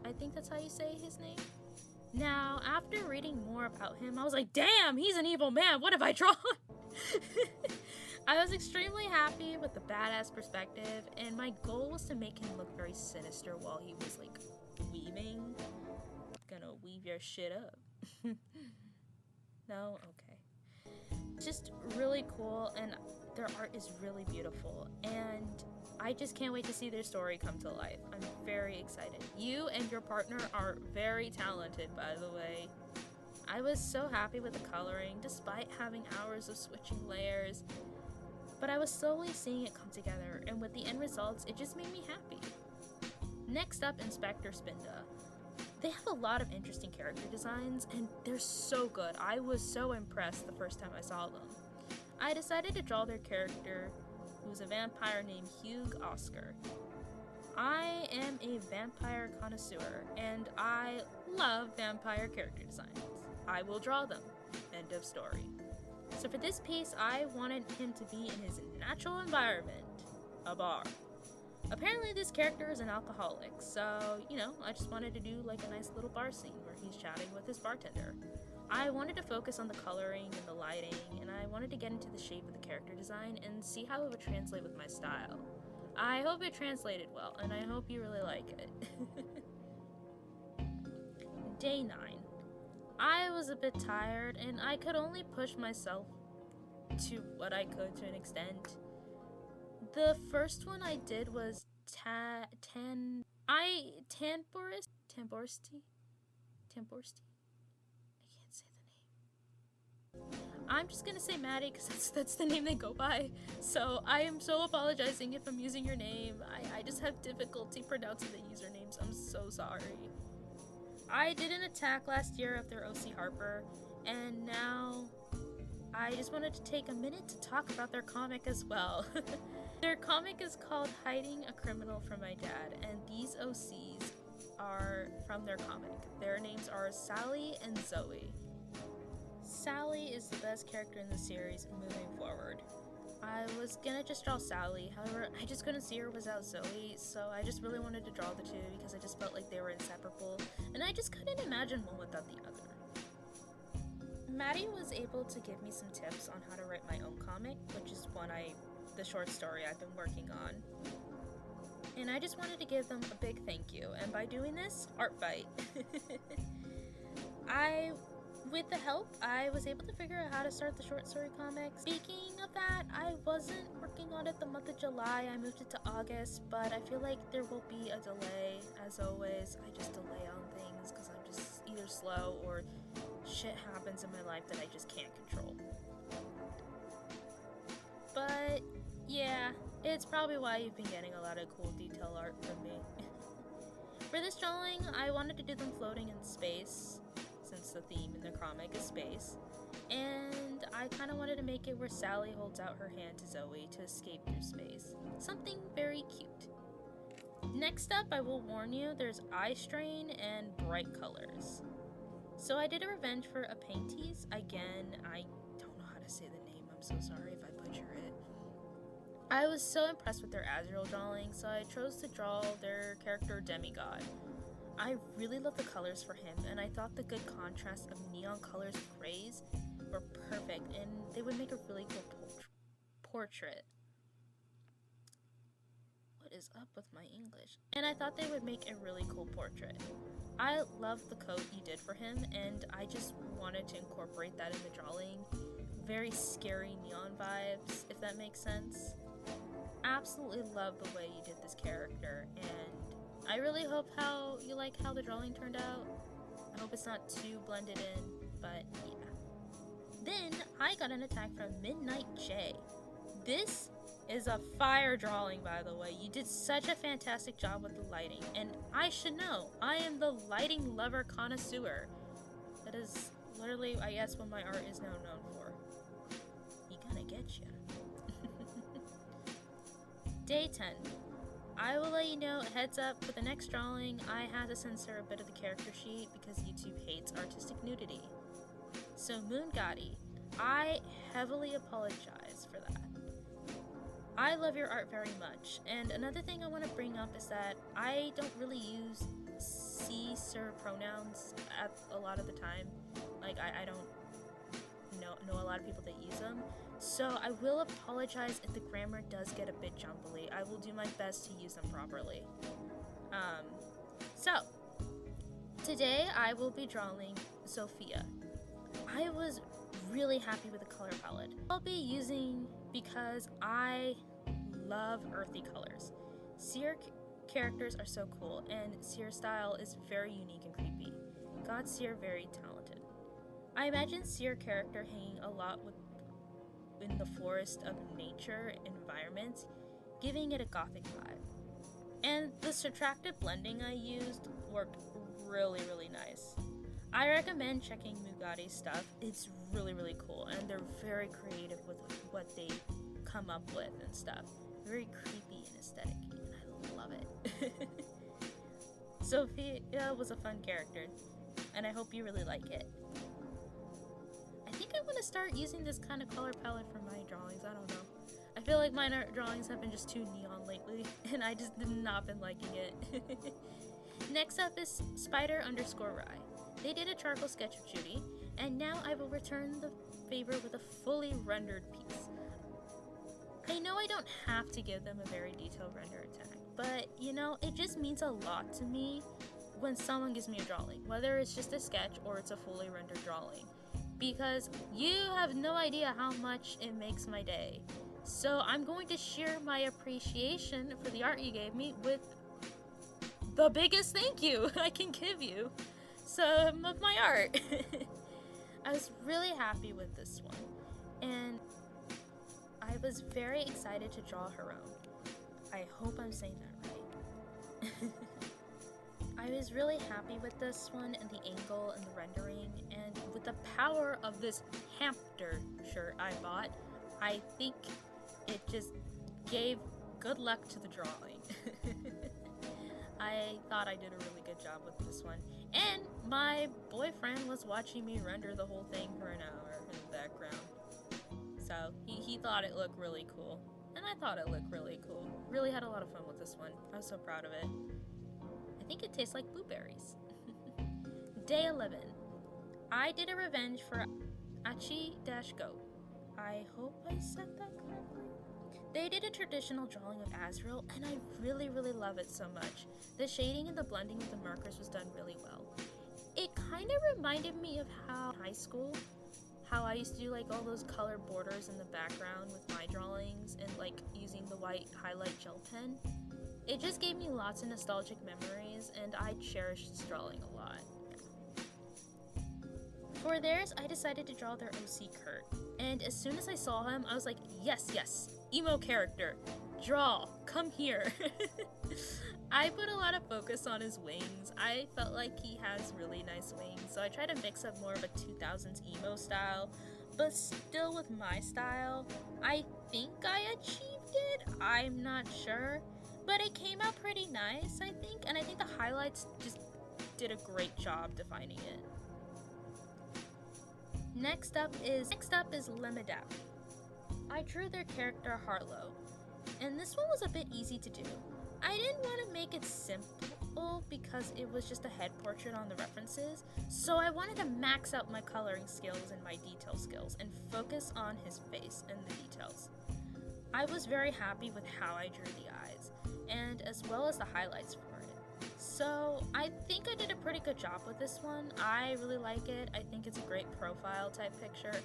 I think that's how you say his name. Now, after reading more about him, I was like, damn, he's an evil man, what have I drawn? I was extremely happy with the badass perspective, and my goal was to make him look very sinister while he was, like, weaving. Gonna weave your shit up. No? Okay. Just really cool, and their art is really beautiful, and I just can't wait to see their story come to life. I'm very excited. You and your partner are very talented, by the way. I was so happy with the coloring, despite having hours of switching layers. But I was slowly seeing it come together, and with the end results, it just made me happy. Next up, Inspector-Spinda. They have a lot of interesting character designs, and they're so good. I was so impressed the first time I saw them. I decided to draw their character, who's a vampire named Hugh Oscar. I am a vampire connoisseur, and I love vampire character designs. I will draw them. End of story. So for this piece, I wanted him to be in his natural environment, a bar. Apparently this character is an alcoholic, so, you know, I just wanted to do like a nice little bar scene where he's chatting with his bartender. I wanted to focus on the coloring and the lighting, and I wanted to get into the shape of the character design and see how it would translate with my style. I hope it translated well, and I hope you really like it. Day 9. I was a bit tired, and I could only push myself to what I could to an extent. The first one I did was Tandborste? Tandborste? I can't say the name. I'm just gonna say Maddie because that's the name they go by. So I am so apologizing if I'm using your name. I just have difficulty pronouncing the usernames. I'm so sorry. I did an attack last year of their OC Harper, and now I just wanted to take a minute to talk about their comic as well. Their comic is called Hiding a Criminal from My Dad, and these OCs are from their comic. Their names are Sally and Zoe. Sally is the best character in the series moving forward. I was gonna just draw Sally, however, I just couldn't see her without Zoe, so I just really wanted to draw the two because I just felt like they were inseparable, and I just couldn't imagine one without the other. Maddie was able to give me some tips on how to write my own comic, which is the short story I've been working on. And I just wanted to give them a big thank you, and by doing this, art fight. With the help, I was able to figure out how to start the short story comics. Speaking of that, I wasn't working on it the month of July. I moved it to August, but I feel like there will be a delay. As always, I just delay on things because I'm just either slow or shit happens in my life that I just can't control. But yeah, it's probably why you've been getting a lot of cool detail art from me. For this drawing, I wanted to do them floating in space, since the theme in the comic is space, and I kind of wanted to make it where Sally holds out her hand to Zoe to escape through space. Something very cute. Next up, I will warn you, there's eye strain and bright colors. So I did a revenge for Apaintines. Again, I don't know how to say the name, I'm so sorry if I butcher it. I was so impressed with their Azrael drawing, so I chose to draw their character Demigod. I really love the colors for him, and I thought the good contrast of neon colors with grays were perfect, and they would make a really cool portrait. What is up with my English? And I thought they would make a really cool portrait. I love the coat you did for him, and I just wanted to incorporate that in the drawing. Very scary neon vibes, if that makes sense. Absolutely love the way you did this character, and I really hope you like how the drawing turned out. I hope it's not too blended in, but yeah. Then I got an attack from Midnightjayy. This is a fire drawing, by the way. You did such a fantastic job with the lighting, and I should know, I am the lighting lover connoisseur. That is literally, I guess, what my art is now known for. He gonna get ya. Day 10. I will let you know, heads up, for the next drawing, I had to censor a bit of the character sheet because YouTube hates artistic nudity. So Moongatti, I heavily apologize for that. I love your art very much, and another thing I want to bring up is that I don't really use she, sir pronouns at a lot of the time. Like, I don't know a lot of people that use them. So I will apologize if the grammar does get a bit jumbly. I will do my best to use them properly. So, today I will be drawing Sophia. I was really happy with the color palette. I'll be using, because I love earthy colors. Seer characters are so cool, and Seer style is very unique and creepy. Seer very talented. I imagine Seer character hanging a lot in the forest of nature environments, giving it a gothic vibe. And the subtractive blending I used worked really, really nice. I recommend checking Moongatti's stuff. It's really, really cool, and they're very creative with what they come up with and stuff. Very creepy and aesthetic, and I love it. Sophia was a fun character, and I hope you really like it. I think I want to start using this kind of color palette for my drawings. I don't know. I feel like my drawings have been just too neon lately, and I just have not been liking it. Next up is Spider_Rye. They did a charcoal sketch of Judy, and now I will return the favor with a fully rendered piece. I know I don't have to give them a very detailed render attack, but you know, it just means a lot to me when someone gives me a drawing, whether it's just a sketch or it's a fully rendered drawing, because you have no idea how much it makes my day. So I'm going to share my appreciation for the art you gave me with the biggest thank you I can give you. Some of my art. I was really happy with this one, and I was very excited to draw her own. I hope I'm saying that right. I was really happy with this one and the angle and the rendering, and with the power of this hamster shirt I bought, I think it just gave good luck to the drawing. I thought I did a really good job with this one. And my boyfriend was watching me render the whole thing for an hour in the background. So he thought it looked really cool. And I thought it looked really cool. Really had a lot of fun with this one. I was so proud of it. I think it tastes like blueberries. Day 11. I did a revenge for Achi-goat. I hope I said that correctly. They did a traditional drawing of Azrael, and I really, really love it so much. The shading and the blending with the markers was done really well. It kind of reminded me of how in high school, how I used to do like all those color borders in the background with my drawings and like using the white highlight gel pen. It just gave me lots of nostalgic memories, and I cherish this drawing a lot. For theirs, I decided to draw their OC Kurt, and as soon as I saw him, I was like, yes, yes, emo character, draw, come here. I put a lot of focus on his wings. I felt like he has really nice wings, so I tried to mix up more of a 2000s emo style, but still with my style. I think I achieved it, I'm not sure, but it came out pretty nice, I think, and I think the highlights just did a great job defining it. Next up is Lemdappi. I drew their character Harlow, and this one was a bit easy to do. I didn't want to make it simple because it was just a head portrait on the references, so I wanted to max out my coloring skills and my detail skills and focus on his face and the details. I was very happy with how I drew the eyes, and as well as the highlights for it. So I think I did a pretty good job with this one. I really like it. I think it's a great profile type picture,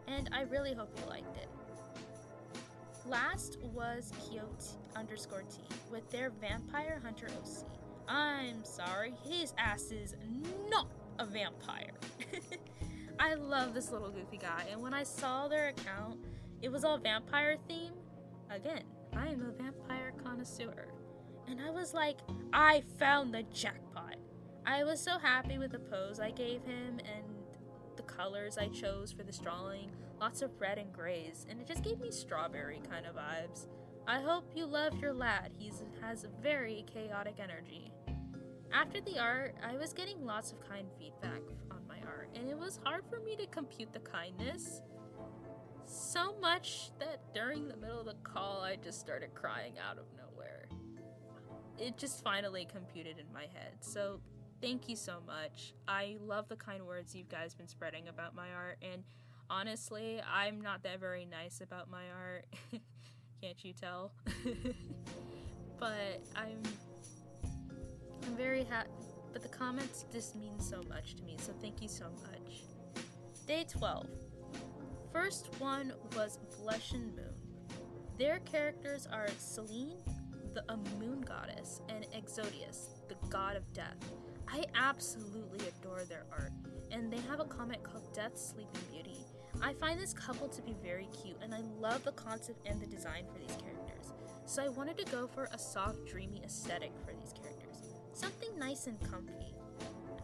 and I really hope you liked it. Last was Kyote_T with their Vampire Hunter OC. I'm sorry, his ass is not a vampire. I love this little goofy guy, and when I saw their account, it was all vampire themed. Again, I am a vampire connoisseur. And I was like, I found the jackpot. I was so happy with the pose I gave him and the colors I chose for this drawing. Lots of red and grays, and it just gave me strawberry kind of vibes. I hope you loved your lad. He has very chaotic energy. After the art, I was getting lots of kind feedback on my art, and it was hard for me to compute the kindness. So much that during the middle of the call, I just started crying out of nowhere. It just finally computed in my head, so thank you so much. I love the kind words you guys been spreading about my art, and honestly, I'm not that very nice about my art. Can't you tell? But I'm very happy. But the comments just mean so much to me, so thank you so much. Day 12. First one was Blushinmoon. Their characters are Selene, a moon goddess, and Exodius, the god of death. I absolutely adore their art, and they have a comic called Death, Sleeping Beauty. I find this couple to be very cute, and I love the concept and the design for these characters. So I wanted to go for a soft, dreamy aesthetic for these characters. Something nice and comfy.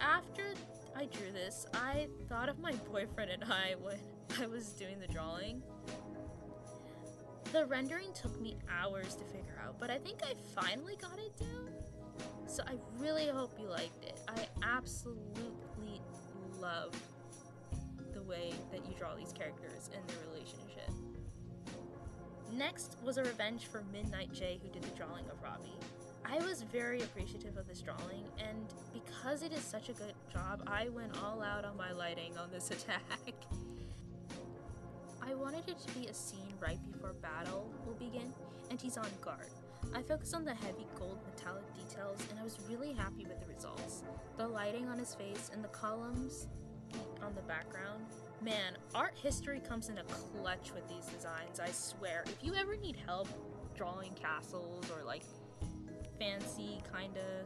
After I drew this, I thought of my boyfriend and I when I was doing the drawing. The rendering took me hours to figure out, but I think I finally got it down. So I really hope you liked it. I absolutely love the way that you draw these characters and their relationship. Next was a revenge for Midnightjayy, who did the drawing of Robbie. I was very appreciative of this drawing, and because it is such a good job, I went all out on my lighting on this attack. I wanted it to be a scene right before battle will begin, and he's on guard. I focused on the heavy gold metallic details, and I was really happy with the results. The lighting on his face and the columns on the background. Man, art history comes in a clutch with these designs, I swear. If you ever need help drawing castles or like fancy kinda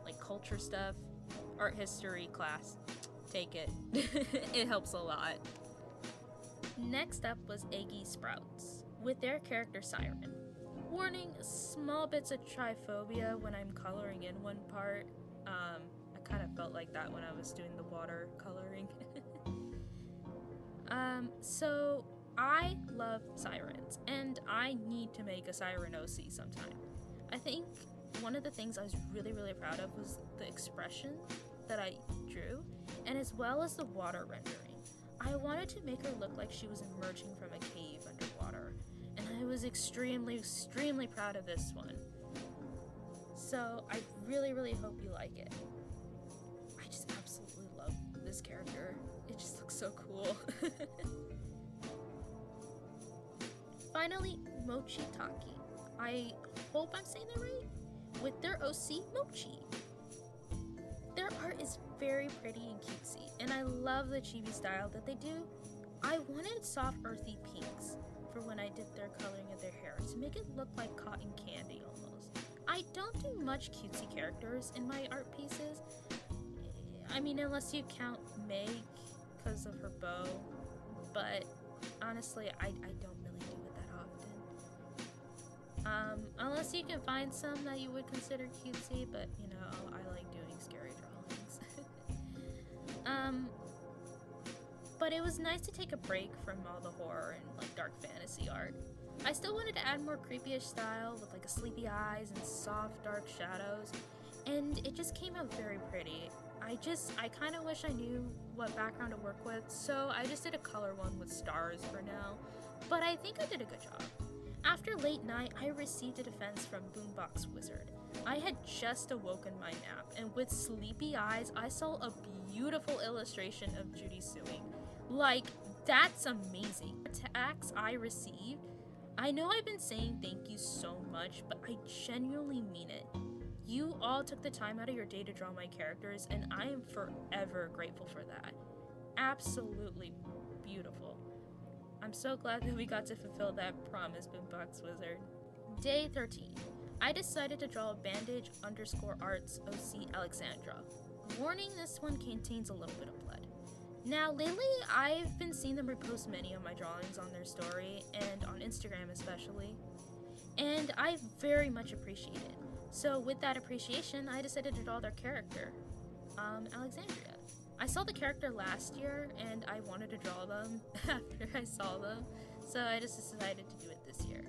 like culture stuff, art history class, take it. It helps a lot. Next up was Eggy Sprouts with their character Siren. Warning, small bits of triphobia when I'm coloring in one part. I kind of felt like that when I was doing the water coloring. So I love sirens, and I need to make a siren OC sometime. I think one of the things I was really proud of was the expression that I drew, and as well as the water rendering. I wanted to make her look like she was emerging from a cave underwater, and I was extremely proud of this one. So I really hope you like it. I just absolutely love this character. It just looks so cool. Finally, Mochitokki. I hope I'm saying that right. With their OC, Mochi. Their art is very pretty and cutesy, and I love the chibi style that they do. I wanted soft earthy pinks for when I did their coloring of their hair to make it look like cotton candy almost. I don't do much cutesy characters in my art pieces. I mean, unless you count Meg because of her bow, but honestly, I don't really do it that often. Unless you can find some that you would consider cutesy, but you know, I like doing scary drawings. But it was nice to take a break from all the horror and like dark fantasy art. I still wanted to add more creepy-ish style with like a sleepy eyes and soft dark shadows, and it just came out very pretty. I kind of wish I knew what background to work with, so I just did a color one with stars for now, but I think I did a good job. After late night, I received a defense from BoomBoxWizard. I had just awoken my nap, and with sleepy eyes, I saw a beautiful illustration of Judy suing. Like, that's amazing. Attacks I received, I know I've been saying thank you so much, but I genuinely mean it. You all took the time out of your day to draw my characters, and I am forever grateful for that. Absolutely beautiful. I'm so glad that we got to fulfill that promise, BoomBoxWizard. Day 13. I decided to draw bandage_arts OC Alexandra. Warning, this one contains a little bit of blood. Now, lately, I've been seeing them repost many of my drawings on their story, and on Instagram especially, and I very much appreciate it. So with that appreciation, I decided to draw their character, Alexandria. I saw the character last year, and I wanted to draw them after I saw them, so I just decided to do it this year.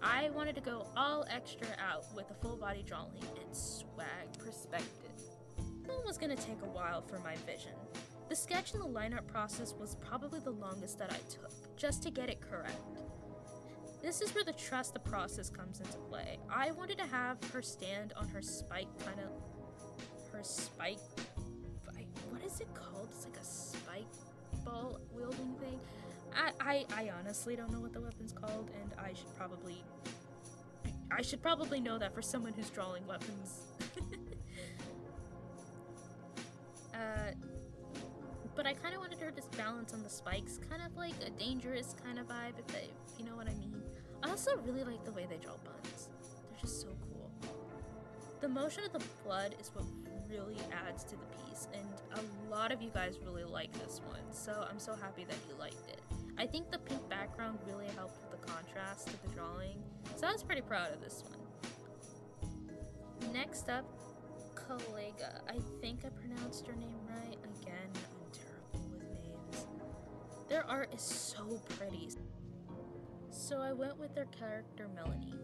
I wanted to go all extra out with a full body drawing and swag perspective. This one was going to take a while for my vision. The sketch and the line art process was probably the longest that I took, just to get it correct. This is where the trust the process comes into play. I wanted to have her stand on her spike, what is it called? It's like a spike ball wielding thing. I honestly don't know what the weapon's called, and I should probably know that for someone who's drawing weapons. But I kind of wanted her to balance on the spikes, kind of like a dangerous kind of vibe, if you know what I mean. I also really like the way they draw buns. They're just so cool. The motion of the blood is what really adds to the piece, and a lot of you guys really like this one, so I'm so happy that you liked it. I think the pink background really helped with the contrast to the drawing, so I was pretty proud of this one. Next up, Kailgh. I think I pronounced her name right. Again, I'm terrible with names. Their art is so pretty. So I went with their character Melanie.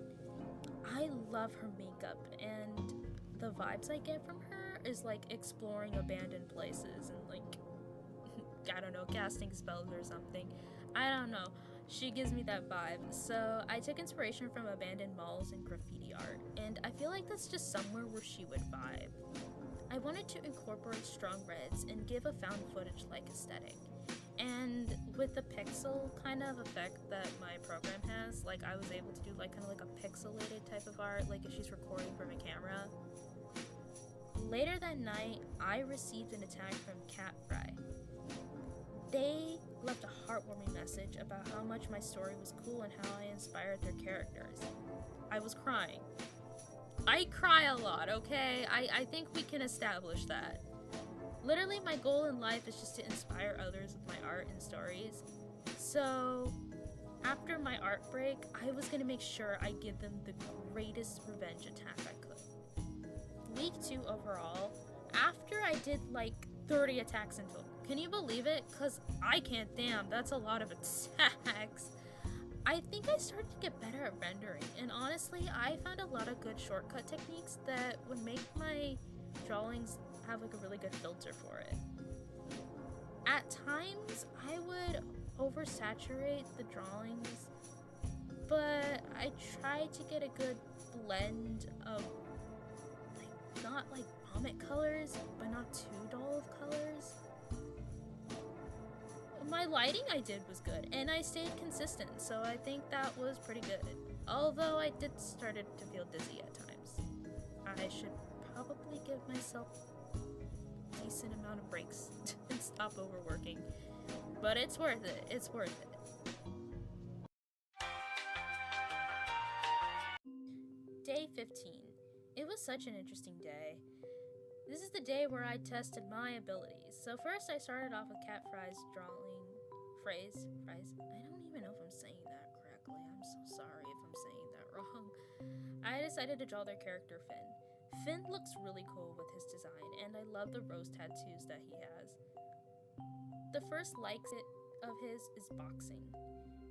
I love her makeup, and the vibes I get from her is like exploring abandoned places and like, I don't know, casting spells or something. I don't know. She gives me that vibe. So I took inspiration from abandoned malls and graffiti art, and I feel like that's just somewhere where she would vibe. I wanted to incorporate strong reds and give a found footage-like aesthetic. And with the pixel kind of effect that my program has, like I was able to do like kind of like a pixelated type of art, like if she's recording from a camera. Later that night, I received an attack from KatFyie. They left a heartwarming message about how much my story was cool and how I inspired their characters. I was crying. I cry a lot, okay? I think we can establish that. Literally, my goal in life is just to inspire others with my art and stories. So, after my art break, I was gonna make sure I give them the greatest revenge attack I could. Week 2 overall, after I did like 30 attacks in total. Can you believe it? Cause I can't, damn, that's a lot of attacks. I think I started to get better at rendering, and honestly, I found a lot of good shortcut techniques that would make my drawings have like a really good filter for it. At times, I would oversaturate the drawings, but I tried to get a good blend of like, not like vomit colors, but not too dull of colors. My lighting I did was good, and I stayed consistent, so I think that was pretty good. Although I did started to feel dizzy at times. I should probably give myself a decent amount of breaks and stop overworking. But it's worth it. It's worth it. Day 15. It was such an interesting day. This is the day where I tested my abilities. So first I started off with KatFyie's drawing phrase. I don't even know if I'm saying that correctly. I'm so sorry if I'm saying that wrong. I decided to draw their character Finn. Finn looks really cool with his design, and I love the rose tattoos that he has. The first likes it of his is boxing,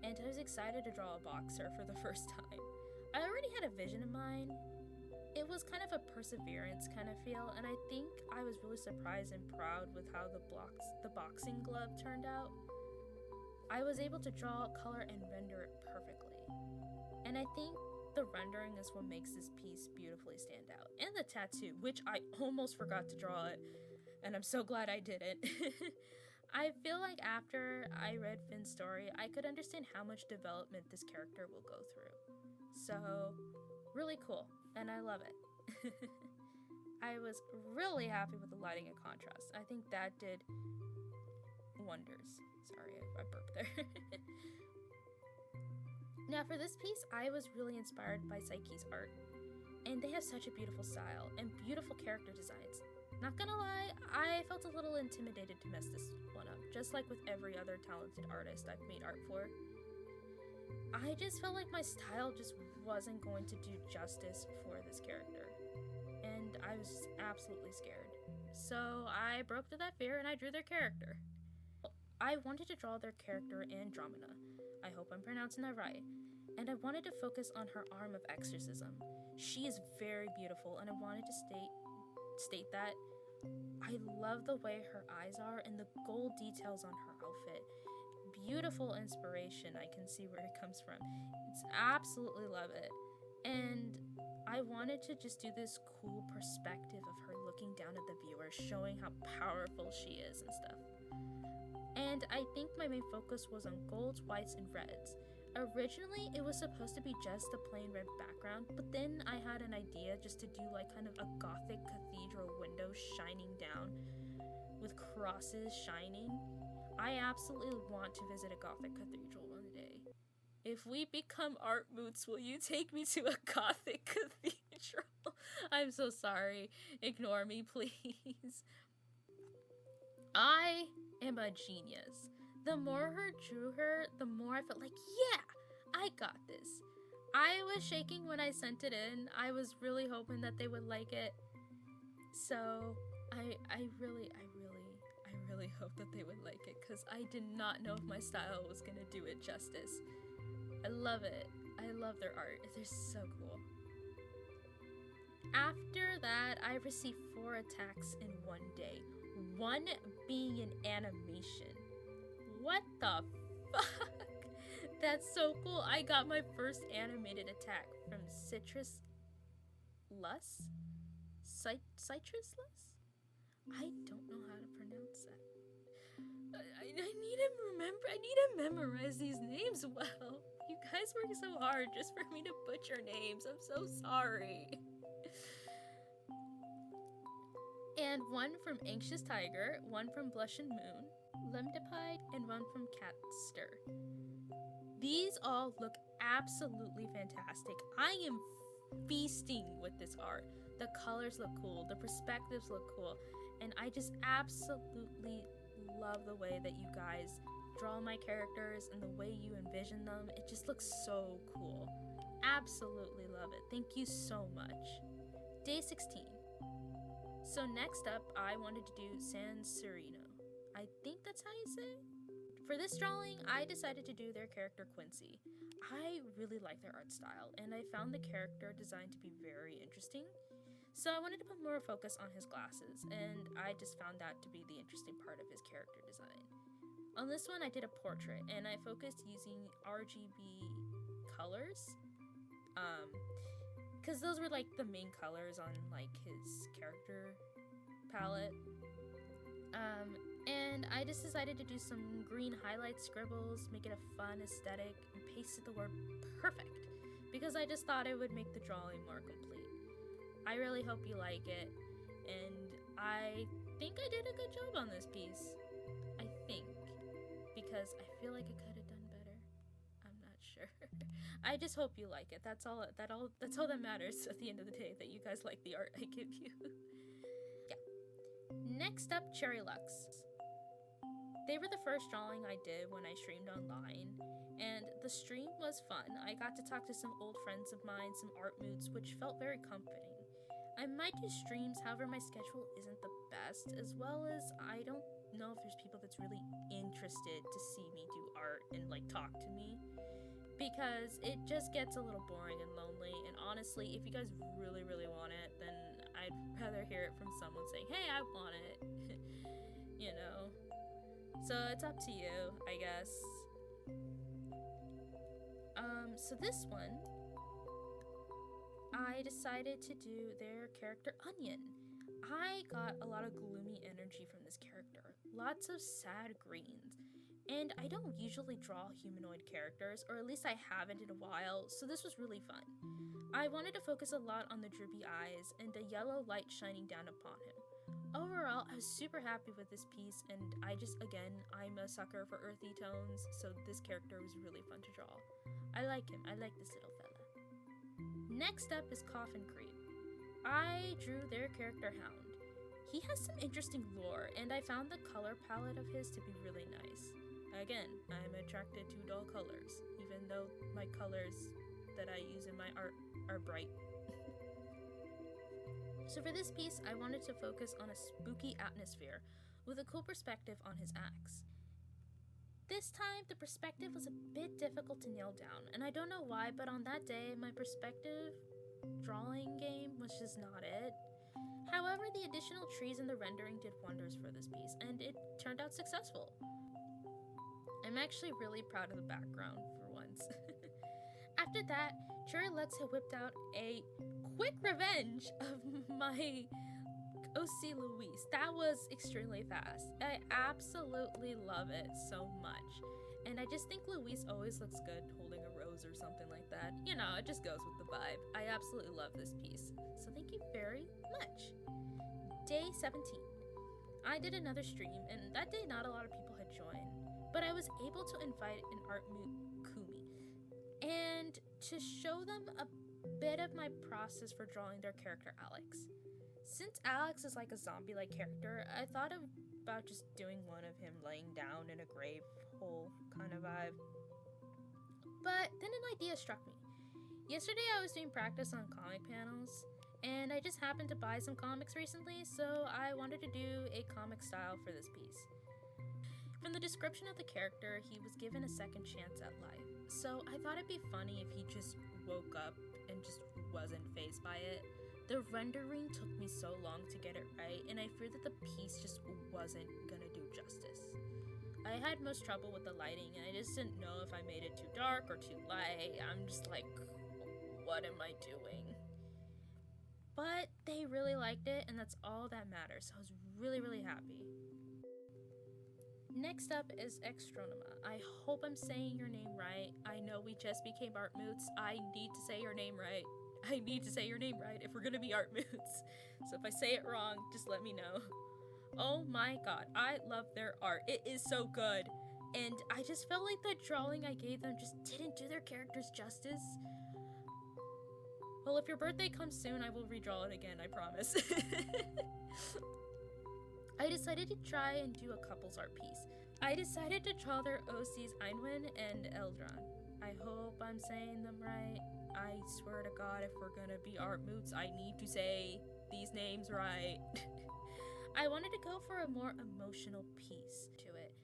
and I was excited to draw a boxer for the first time. I already had a vision in mind. It was kind of a perseverance kind of feel, and I think I was really surprised and proud with how the boxing glove turned out. I was able to draw, color, and render it perfectly. And I think the rendering is what makes this piece beautifully stand out. And the tattoo, which I almost forgot to draw it, and I'm so glad I didn't. I feel like after I read Finn's story, I could understand how much development this character will go through. So, really cool, and I love it. I was really happy with the lighting and contrast. I think that did wonders. Sorry, I burped there. Now for this piece, I was really inspired by Psyche's art. And they have such a beautiful style and beautiful character designs. Not gonna lie, I felt a little intimidated to mess this one up, just like with every other talented artist I've made art for. I just felt like my style just wasn't going to do justice for this character. And I was just absolutely scared. So I broke through that fear and I drew their character. I wanted to draw their character Andromeda. I hope I'm pronouncing that right. And I wanted to focus on her arm of exorcism. She is very beautiful, and I wanted to state that I love the way her eyes are and the gold details on her outfit. Beautiful inspiration. I can see where it comes from. It's absolutely love it. And I wanted to just do this cool perspective of her looking down at the viewer, showing how powerful she is and stuff. And I think my main focus was on golds, whites, and reds. Originally, it was supposed to be just a plain red background, but then I had an idea just to do like kind of a gothic cathedral window shining down with crosses shining. I absolutely want to visit a gothic cathedral one day. If we become art moots, will you take me to a gothic cathedral? I'm so sorry. Ignore me, please. I am a genius. The more her drew her, the more I felt like, yeah, I got this. I was shaking when I sent it in. I was really hoping that they would like it. So I really hope that they would like it, because I did not know if my style was gonna do it justice. I love it. I love their art. They're so cool. After that, I received 4 attacks in one day, one being an animation. What the fuck? That's so cool. I got my first animated attack from Cirrus-lus? Cirrus-lus? I don't know how to pronounce that. I need to memorize these names well. You guys work so hard just for me to butcher names. I'm so sorry. And one from Anxious Tiger, one from Blushinmoon, Lemdappi, and one from KatFyie. These all look absolutely fantastic. I am feasting with this art. The colors look cool, the perspectives look cool, and I just absolutely love the way that you guys draw my characters and the way you envision them. It just looks so cool. Absolutely love it. Thank you so much. Day 16. So next up, I wanted to do Sanserino. I think that's how you say it. For this drawing, I decided to do their character Quincy. I really like their art style, and I found the character design to be very interesting. So I wanted to put more focus on his glasses, and I just found that to be the interesting part of his character design. On this one, I did a portrait, and I focused using RGB colors, because those were like the main colors on like his character palette. And I just decided to do some green highlight scribbles, make it a fun aesthetic, and pasted the word perfect, because I just thought it would make the drawing more complete. I really hope you like it, and I think I did a good job on this piece. I think, because I feel like I could have done better. I'm not sure. I just hope you like it. That's all that matters at the end of the day, that you guys like the art I give you. Yeah. Next up, Cherrylux. They were the first drawing I did when I streamed online, and the stream was fun. I got to talk to some old friends of mine, some art moods, which felt very comforting. I might do streams, however my schedule isn't the best, as well as I don't know if there's people that's really interested to see me do art and like talk to me, because it just gets a little boring and lonely. And honestly, if you guys really want it, then I'd rather hear it from someone saying, hey, I want it. You know, so it's up to you, I guess. So this one, I decided to do their character Onion. I got a lot of gloomy energy from this character, lots of sad greens, and I don't usually draw humanoid characters, or at least I haven't in a while, so this was really fun. I wanted to focus a lot on the droopy eyes and the yellow light shining down upon him. Overall, I was super happy with this piece, and I'm a sucker for earthy tones, so this character was really fun to draw. I like him. I like this little fella. Next up is Coffincreep. I drew their character Hound. He has some interesting lore, and I found the color palette of his to be really nice. Again, I'm attracted to dull colors, even though my colors that I use in my art are bright. So for this piece, I wanted to focus on a spooky atmosphere with a cool perspective on his axe. This time, the perspective was a bit difficult to nail down, and I don't know why, but on that day, my perspective drawing game was just not it. However, the additional trees in the rendering did wonders for this piece, and it turned out successful. I'm actually really proud of the background for once. After that, Cherrylux had whipped out a quick revenge of my OC Luis. That was extremely fast. I absolutely love it so much. And I just think Luis always looks good holding a rose or something like that. You know, it just goes with the vibe. I absolutely love this piece. So thank you very much. Day 17. I did another stream, and that day not a lot of people had joined, but I was able to invite an art moot, Kumi, and to show them a bit of my process for drawing their character Alex. Since Alex is like a zombie-like character, I thought about just doing one of him laying down in a grave hole kind of vibe. But then an idea struck me. Yesterday I was doing practice on comic panels, and I just happened to buy some comics recently, so I wanted to do a comic style for this piece. From the description of the character, he was given a second chance at life, so I thought it'd be funny if he just woke up and just wasn't fazed by it. The rendering took me so long to get it right, and I feared that the piece just wasn't gonna do justice. I had most trouble with the lighting, and I just didn't know if I made it too dark or too light. I'm just like, what am I doing? But they really liked it, and that's all that matters, so I was really, really happy. Next up is Xeronema. I hope I'm saying your name right. I know we just became art moots. I need to say your name right. I need to say your name right if we're gonna be art moots. So if I say it wrong, just let me know. Oh my god, I love their art. It is so good. And I just felt like the drawing I gave them just didn't do their characters justice. Well, if your birthday comes soon, I will redraw it again, I promise. I decided to try and do a couples art piece. I decided to draw their OCs Einwin and Eldron. I hope I'm saying them right. I swear to God, if we're gonna be art moots, I need to say these names right. I wanted to go for a more emotional piece to it.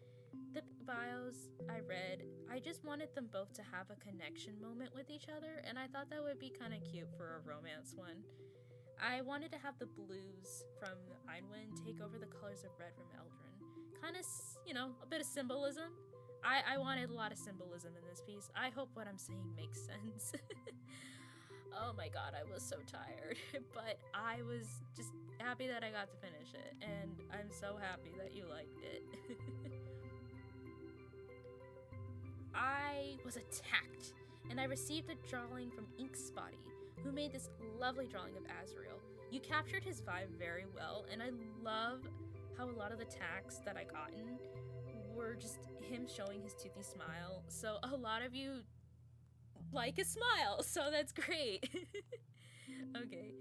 The bios I read, I just wanted them both to have a connection moment with each other, and I thought that would be kind of cute for a romance one. I wanted to have the blues from Einwin take over the colors of red from Eldron. Kind of, you know, a bit of symbolism. I wanted a lot of symbolism in this piece. I hope what I'm saying makes sense. Oh my god, I was so tired. But I was just happy that I got to finish it. And I'm so happy that you liked it. I was attacked. And I received a drawing from InkSpottie, who made this lovely drawing of Azrael. You captured his vibe very well, and I love how a lot of the tags that I gotten were just him showing his toothy smile. So a lot of you like his smile, so that's great. Okay,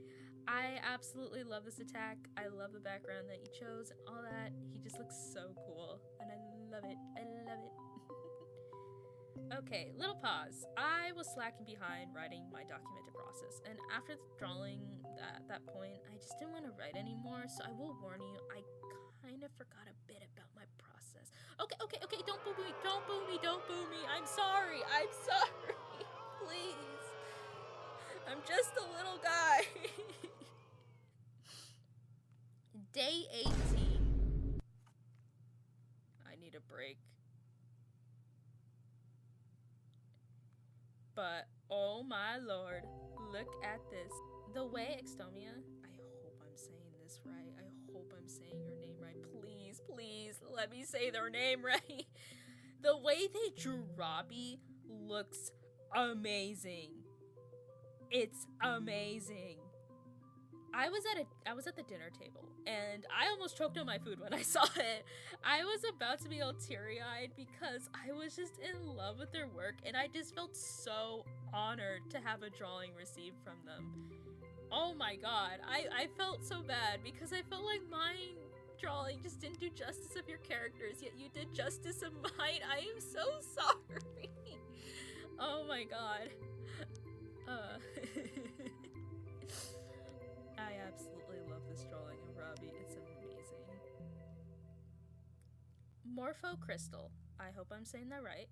I absolutely love this attack. I love the background that you chose and all that. He just looks so cool, and I love it. I love it. Okay, little pause. I was slacking behind writing my documented process, and after drawing that point, I just didn't want to write anymore, so I will warn you, I kind of forgot a bit about my process. Okay, don't boo me, don't boo me, don't boo me. I'm sorry, please. I'm just a little guy. Day 18. I need a break. But, oh my lord, look at this. The way Xeronema, I hope I'm saying this right. I hope I'm saying your name right. Please, let me say their name right. The way they drew Robbie looks amazing. It's amazing. I was at the dinner table, and I almost choked on my food when I saw it. I was about to be all teary-eyed because I was just in love with their work, and I just felt so honored to have a drawing received from them. Oh my god, I felt so bad because I felt like mine drawing just didn't do justice of your characters, yet you did justice of mine. I am so sorry. Oh my god. I absolutely love this drawing of Robbie. It's amazing. MorphoCrystal, I hope I'm saying that right,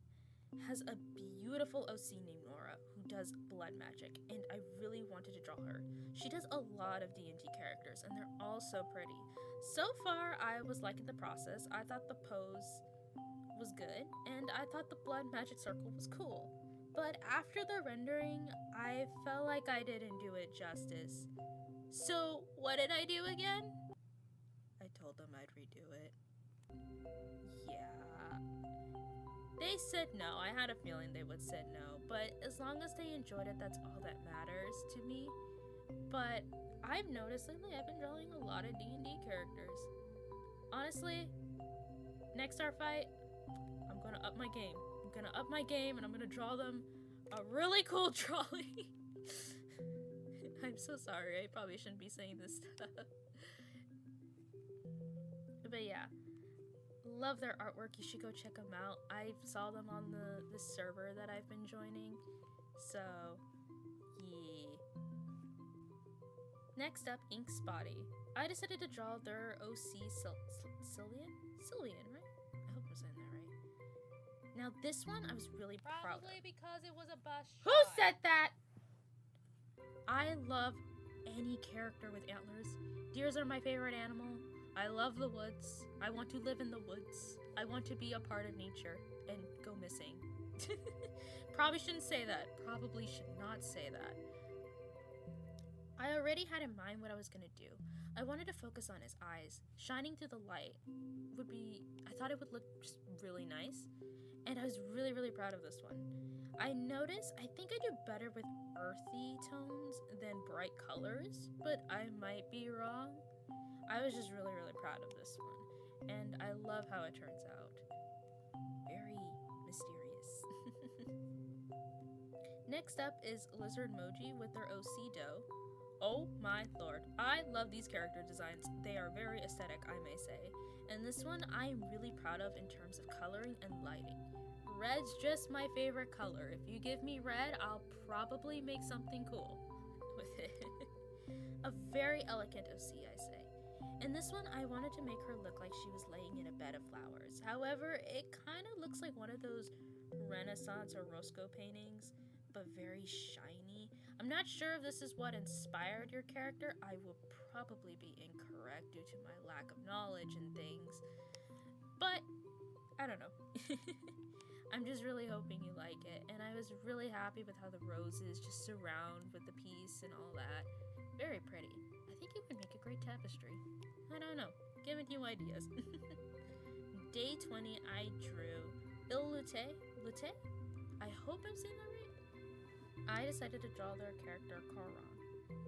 has a beautiful OC named Nora who does blood magic, and I really wanted to draw her. She does a lot of D&D characters, and they're all so pretty. So far, I was liking the process. I thought the pose was good, and I thought the blood magic circle was cool. But after the rendering, I felt like I didn't do it justice. So, what did I do again? I told them I'd redo it. Yeah. They said no. I had a feeling they would say no. But as long as they enjoyed it, that's all that matters to me. But I've noticed lately I've been drawing a lot of D&D characters. Honestly, next art fight, I'm gonna up my game. I'm gonna up my game and I'm gonna draw them a really cool drawing. I'm so sorry, I probably shouldn't be saying this stuff. But yeah, love their artwork. You should go check them out. I saw them on the server that I've been joining. So, yeah. Next up, InkSpottie. I decided to draw their OC Sylvian, right? I hope I'm saying that right. Now this one I was really proud of. Probably because it was a bus shot. Who said that? I love any character with antlers. Deers are my favorite animal. I love the woods. I want to live in the woods. I want to be a part of nature and go missing. Probably shouldn't say that. Probably should not say that. I already had in mind what I was gonna do. I wanted to focus on his eyes. Shining through the light I thought it would look just really nice. And I was really, really proud of this one. I noticed I think I do better with earthy tones than bright colors, but I might be wrong. I was just really, really proud of this one. And I love how it turns out. Very mysterious. Next up is Liizardemojii with their OC doe. Oh my lord, I love these character designs. They are very aesthetic, I may say. And this one I am really proud of in terms of coloring and lighting. Red's just my favorite color. If you give me red, I'll probably make something cool with it. A very elegant OC, I say. In this one, I wanted to make her look like she was laying in a bed of flowers. However, it kind of looks like one of those Renaissance or Roscoe paintings, but very shiny. I'm not sure if this is what inspired your character. I will probably be incorrect due to my lack of knowledge and things. But, I don't know. I'm just really hoping you like it. And I was really happy with how the roses just surround with the piece and all that. Very pretty. I think it would make a great tapestry. I don't know. Giving you ideas. Day 20, I drew Lute. I hope I'm saying that right. I decided to draw their character Karan.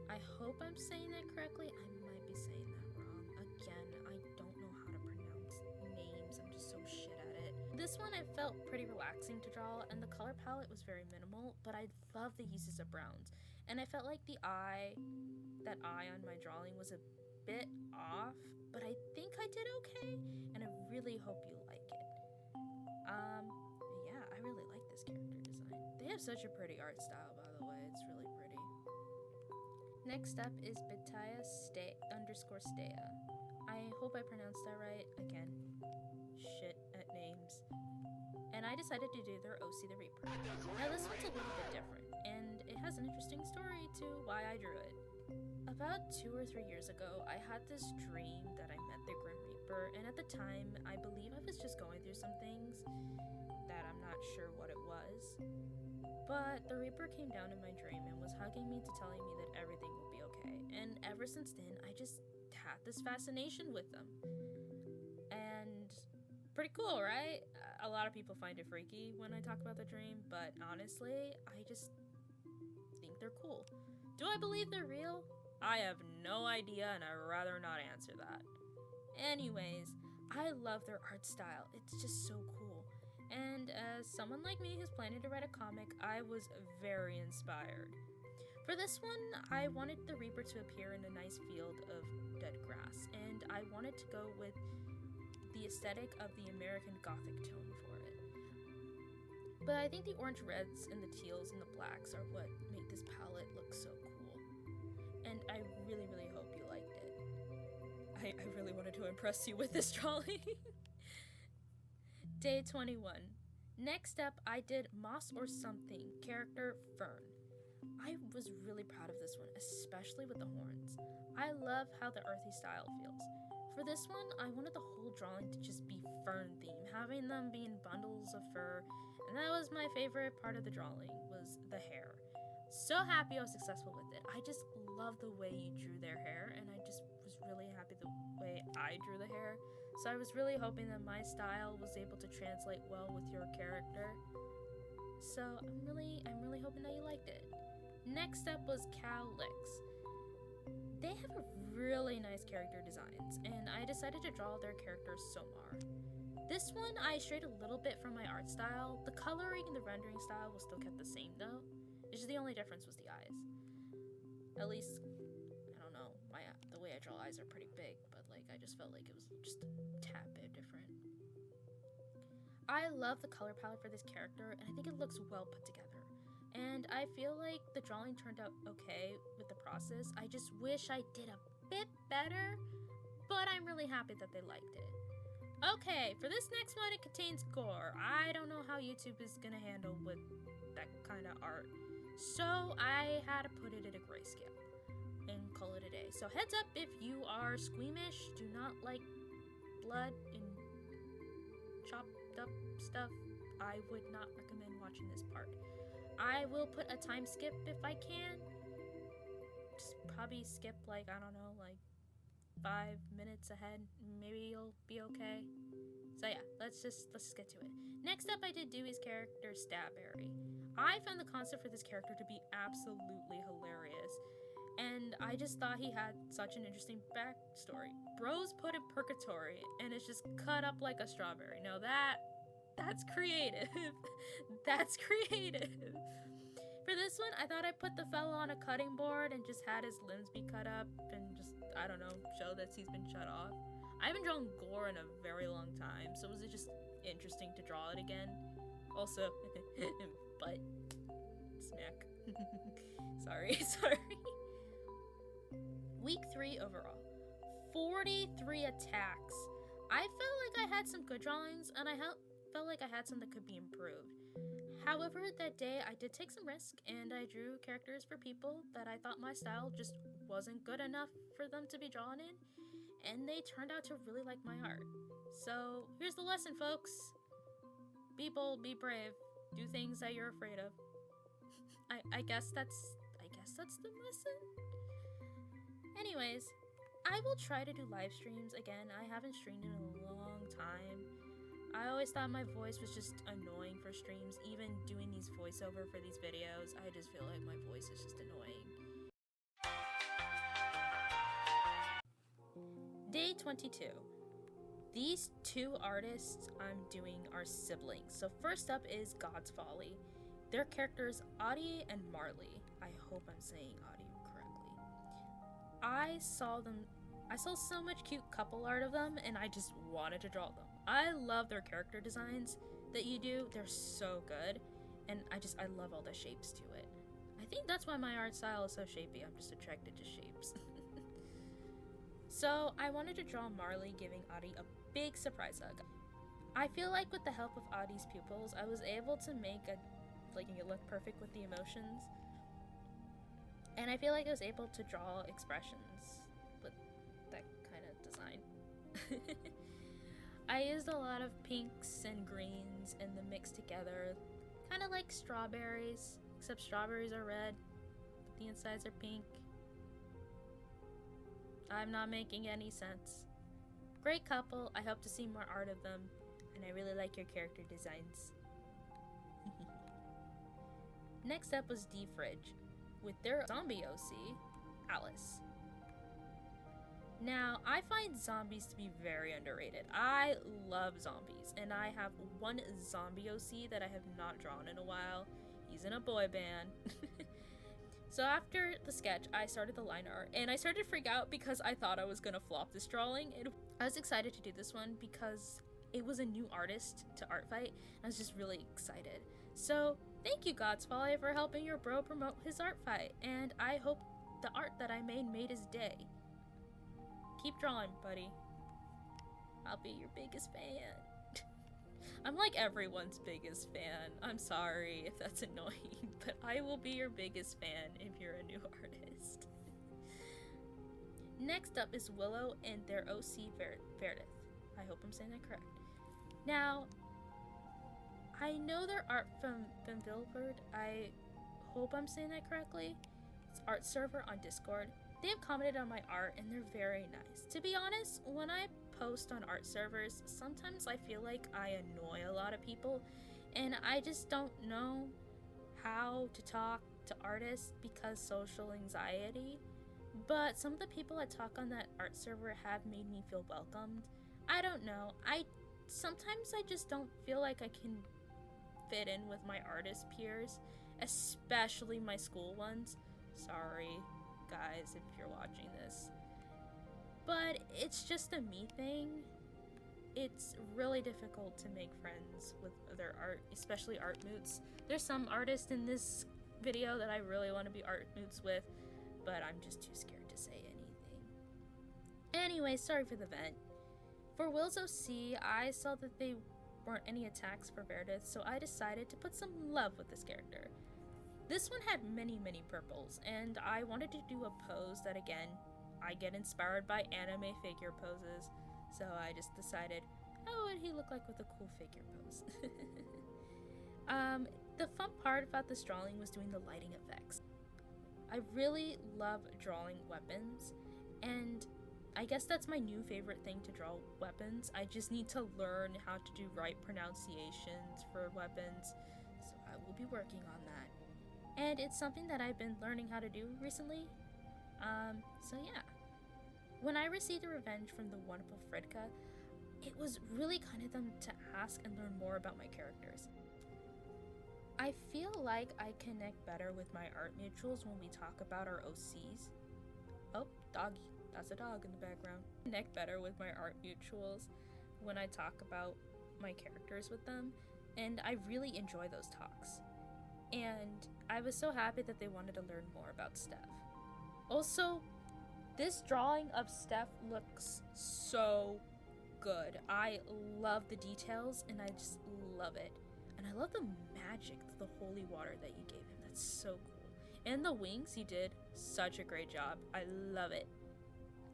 I hope I'm saying that correctly. I might be saying that wrong. Again, I don't know how to pronounce names. I'm just so shit at it. This one I felt pretty relaxing to draw, and the color palette was very minimal, but I love the uses of browns. And I felt like that eye on my drawing was a bit off, but I think I did okay, and I really hope you like it. Yeah, I really like this character design. They have such a pretty art style, by the way. It's really pretty. Next up is Bitaya_Stea. I hope I pronounced that right. Again, shit at names. And I decided to do their OC the Reaper. Now this one's a little bit different, and it has an interesting story to why I drew it. About 2 or 3 years ago, I had this dream that I met the Grim Reaper, and at the time, I believe I was just going through some things that I'm not sure what it was. But the Reaper came down in my dream and was hugging me to telling me that everything will be okay. And ever since then, I just had this fascination with them. And pretty cool, right? A lot of people find it freaky when I talk about the dream, but honestly, I just think they're cool. Do I believe they're real? I have no idea, and I'd rather not answer that. Anyways, I love their art style. It's just so cool. And as someone like me who's planning to write a comic, I was very inspired. For this one, I wanted the Reaper to appear in a nice field of dead grass, and I wanted to go with the aesthetic of the American Gothic tone for it. But I think the orange reds and the teals and the blacks are what make this palette look so cool. And I really, really hope you liked it. I really wanted to impress you with this drawing. Day 21. Next up, I did Moss or Something, character Fern. I was really proud of this one, especially with the horns. I love how the earthy style feels. For this one, I wanted the whole drawing to just be fern theme, having them be in bundles of fur, and that was my favorite part of the drawing, was the hair. So happy I was successful with it. I just love the way you drew their hair, and I just was really happy the way I drew the hair. So I was really hoping that my style was able to translate well with your character. So I'm really hoping that you liked it. Next up was Kailgh. They have really nice character designs, and I decided to draw their character Somar. This one I strayed a little bit from my art style. The coloring and the rendering style was still kept the same though. It's just the only difference was the eyes. At least, I don't know, the way I draw eyes are pretty big, but I just felt like it was just a tad bit different. I love the color palette for this character, and I think it looks well put together. And I feel like the drawing turned out okay with the process. I just wish I did a bit better, but I'm really happy that they liked it. Okay, for this next one, it contains gore. I don't know how YouTube is gonna handle with that kind of art, so I had to put it at a grayscale. And call it a day. So heads up, if you are squeamish, do not like blood and chopped up stuff, I would not recommend watching this part. I will put a time skip if I can. Just probably skip like, I don't know, like 5 minutes ahead. Maybe you'll be okay. So yeah, let's just get to it. Next up, I did Dewey's character, Stabberry. I found the concept for this character to be absolutely hilarious, and I just thought he had such an interesting backstory. Bro's put in purgatory, and it's just cut up like a strawberry. Now that's creative. That's creative. For this one, I thought I'd put the fellow on a cutting board and just had his limbs be cut up and just, I don't know, show that he's been shut off. I haven't drawn gore in a very long time, so it was just interesting to draw it again. Also, butt smack. sorry. Week 3 overall. 43 attacks. I felt like I had some good drawings, and I felt like I had some that could be improved. However, that day I did take some risk, and I drew characters for people that I thought my style just wasn't good enough for them to be drawn in, and they turned out to really like my art. So here's the lesson, folks. Be bold, be brave, do things that you're afraid of. I guess that's the lesson. Anyways, I will try to do live streams again. I haven't streamed in a long time. I always thought my voice was just annoying for streams. Even doing these voiceover for these videos, I just feel like my voice is just annoying. Day 22. These 2 artists I'm doing are siblings. So first up is Godsfolly. Their characters Audie and Marley. I hope I'm saying Audie correctly. I saw so much cute couple art of them, and I just wanted to draw them. I love their character designs that you do. They're so good, and I love all the shapes to it. I think that's why my art style is so shapey. I'm just attracted to shapes. So I wanted to draw Marley giving Audie a big surprise hug. I feel like with the help of Audie's pupils, I was able to make it look perfect with the emotions. And I feel like I was able to draw expressions with that kind of design. I used a lot of pinks and greens and them mixed together, kind of like strawberries, except strawberries are red, but the insides are pink. I'm not making any sense. Great couple, I hope to see more art of them, and I really like your character designs. Next up was DFRIDGE, with their zombie OC, Alice. Now, I find zombies to be very underrated. I love zombies, and I have one zombie OC that I have not drawn in a while. He's in a boy band. So after the sketch, I started the line art, and I started to freak out because I thought I was gonna flop this drawing. I was excited to do this one because it was a new artist to KatFyie. I was just really excited. So thank you, Godsfolly, for helping your bro promote his KatFyie, and I hope the art that I made his day. Keep drawing, buddy. I'll be your biggest fan. I'm like everyone's biggest fan. I'm sorry if that's annoying, but I will be your biggest fan if you're a new artist. Next up is Willow and their OC Verdith. I hope I'm saying that correct. Now, I know their art from Vilverd. I hope I'm saying that correctly. It's art server on Discord. They have commented on my art and they're very nice. To be honest, when I post on art servers, sometimes I feel like I annoy a lot of people and I just don't know how to talk to artists because social anxiety. But some of the people I talk on that art server have made me feel welcomed. I don't know. Sometimes I just don't feel like I can fit in with my artist peers, especially my school ones. Sorry, guys, if you're watching this. But it's just a me thing. It's really difficult to make friends with other art, especially art moots. There's some artists in this video that I really want to be art moots with, but I'm just too scared to say anything. Anyway, sorry for the vent. For Will's OC, I saw that they weren't any attacks for Verdith, so I decided to put some love with this character. This one had many purples, and I wanted to do a pose that, again, I get inspired by anime figure poses, so I just decided, how would he look like with a cool figure pose? The fun part about this drawing was doing the lighting effects. I really love drawing weapons, and I guess that's my new favorite thing to draw weapons. I just need to learn how to do right pronunciations for weapons, so I will be working on that. And it's something that I've been learning how to do recently. So yeah. When I received a revenge from the wonderful Fridka, it was really kind of them to ask and learn more about my characters. I feel like I connect better with my art mutuals when we talk about our OCs. Oh, doggy. That's a dog in the background. I connect better with my art mutuals when I talk about my characters with them, and I really enjoy those talks. And I was so happy that they wanted to learn more about Steph. Also, this drawing of Steph looks so good. I love the details, and I just love it. And I love the magic, the holy water that you gave him. That's so cool. And the wings, you did such a great job. I love it.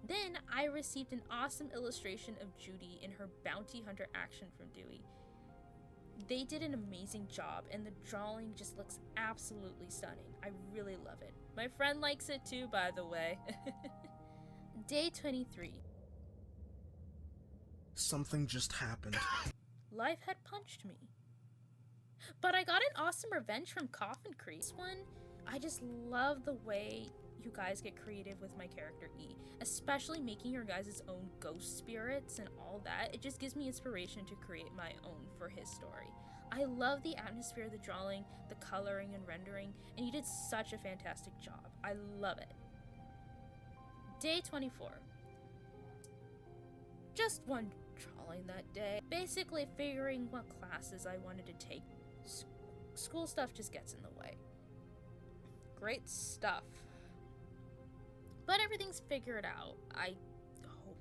Then I received an awesome illustration of Judy in her bounty hunter action from Dwei. They did an amazing job, and the drawing just looks absolutely stunning. I really love it. My friend likes it too, by the way. Day 23. Something just happened. Life had punched me. But I got an awesome revenge from Coffincreep. This one, I just love the way you guys get creative with my character E, especially making your guys' own ghost spirits and all that. It just gives me inspiration to create my own for his story. I love the atmosphere of the drawing, the coloring and rendering, and you did such a fantastic job. I love it. Day 24. Just one drawing that day. Basically figuring what classes I wanted to take. School stuff just gets in the way. Great stuff. But everything's figured out, I hope.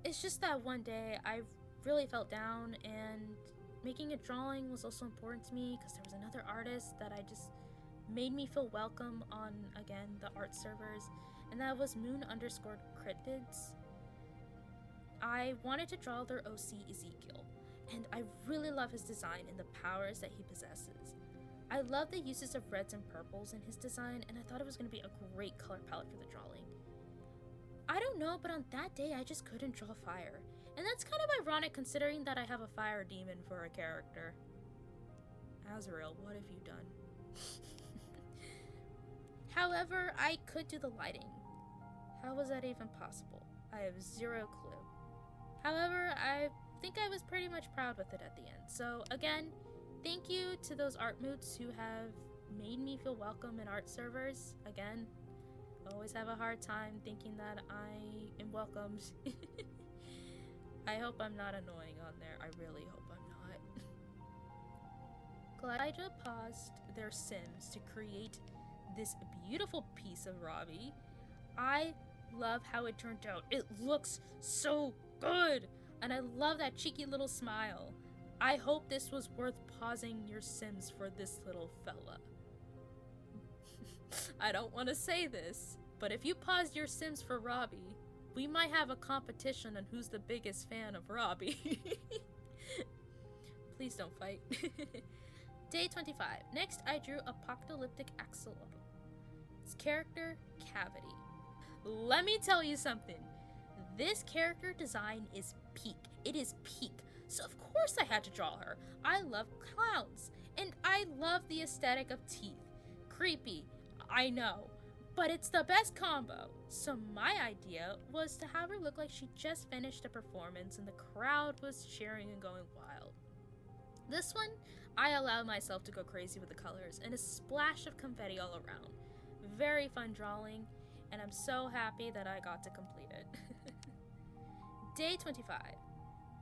It's just that one day I really felt down, and making a drawing was also important to me because there was another artist that I just made me feel welcome on, again, the art servers, and that was Moon_Cryptids. I wanted to draw their OC Ezekiel, and I really love his design and the powers that he possesses. I love the uses of reds and purples in his design, and I thought it was going to be a great color palette for the drawing. I don't know, but on that day I just couldn't draw fire, and that's kind of ironic considering that I have a fire demon for a character. Azrael, what have you done? However, I could do the lighting. How was that even possible? I have zero clue. However, I think I was pretty much proud with it at the end. So again, thank you to those art moods who have made me feel welcome in art servers. Again, always have a hard time thinking that I am welcomed. I hope I'm not annoying on there. I really hope I'm not. Liizardemojii paused their sims to create this beautiful piece of Robbie. I love how it turned out. It looks so good, and I love that cheeky little smile. I hope this was worth pausing your sims for this little fella. I don't want to say this, but if you paused your sims for Robbie, we might have a competition on who's the biggest fan of Robbie. Please don't fight. Day 25. Next, I drew Apocalyptic Axolotl. Its character, Cavity. Let me tell you something. This character design is peak. It is peak. So of course I had to draw her. I love clowns, and I love the aesthetic of teeth. Creepy, I know, but it's the best combo. So my idea was to have her look like she just finished a performance and the crowd was cheering and going wild. This one, I allowed myself to go crazy with the colors and a splash of confetti all around. Very fun drawing, and I'm so happy that I got to complete it. Day 25.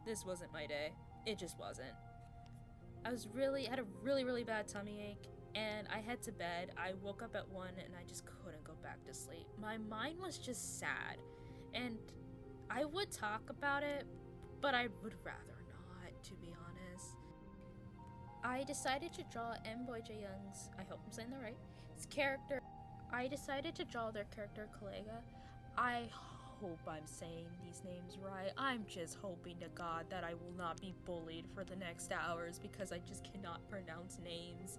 This wasn't my day. It just wasn't. I had a really bad tummy ache, and I head to bed. I woke up at 1 and I just couldn't go back to sleep. My mind was just sad, and I would talk about it, but I would rather not, to be honest. I decided to draw Midnightjayy, I hope I'm saying that right, His character, I decided to draw their character Kailgh. I hope I'm saying these names right. I'm just hoping to God that I will not be bullied for the next hours because I just cannot pronounce names.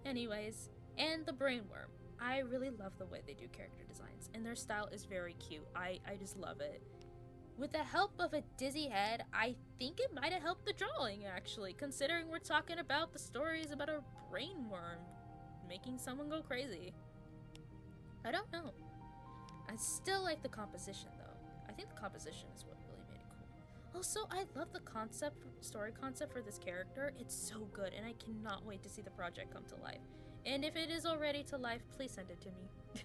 Anyways, and the brainworm. I really love the way they do character designs, and their style is very cute. I just love it. With the help of a dizzy head, I think it might have helped the drawing, actually, considering we're talking about the stories about a brainworm making someone go crazy. I don't know. I still like the composition, though. I think the composition is what really made it cool. Also, I love the story concept for this character. It's so good, and I cannot wait to see the project come to life. And if it is already to life, please send it to me.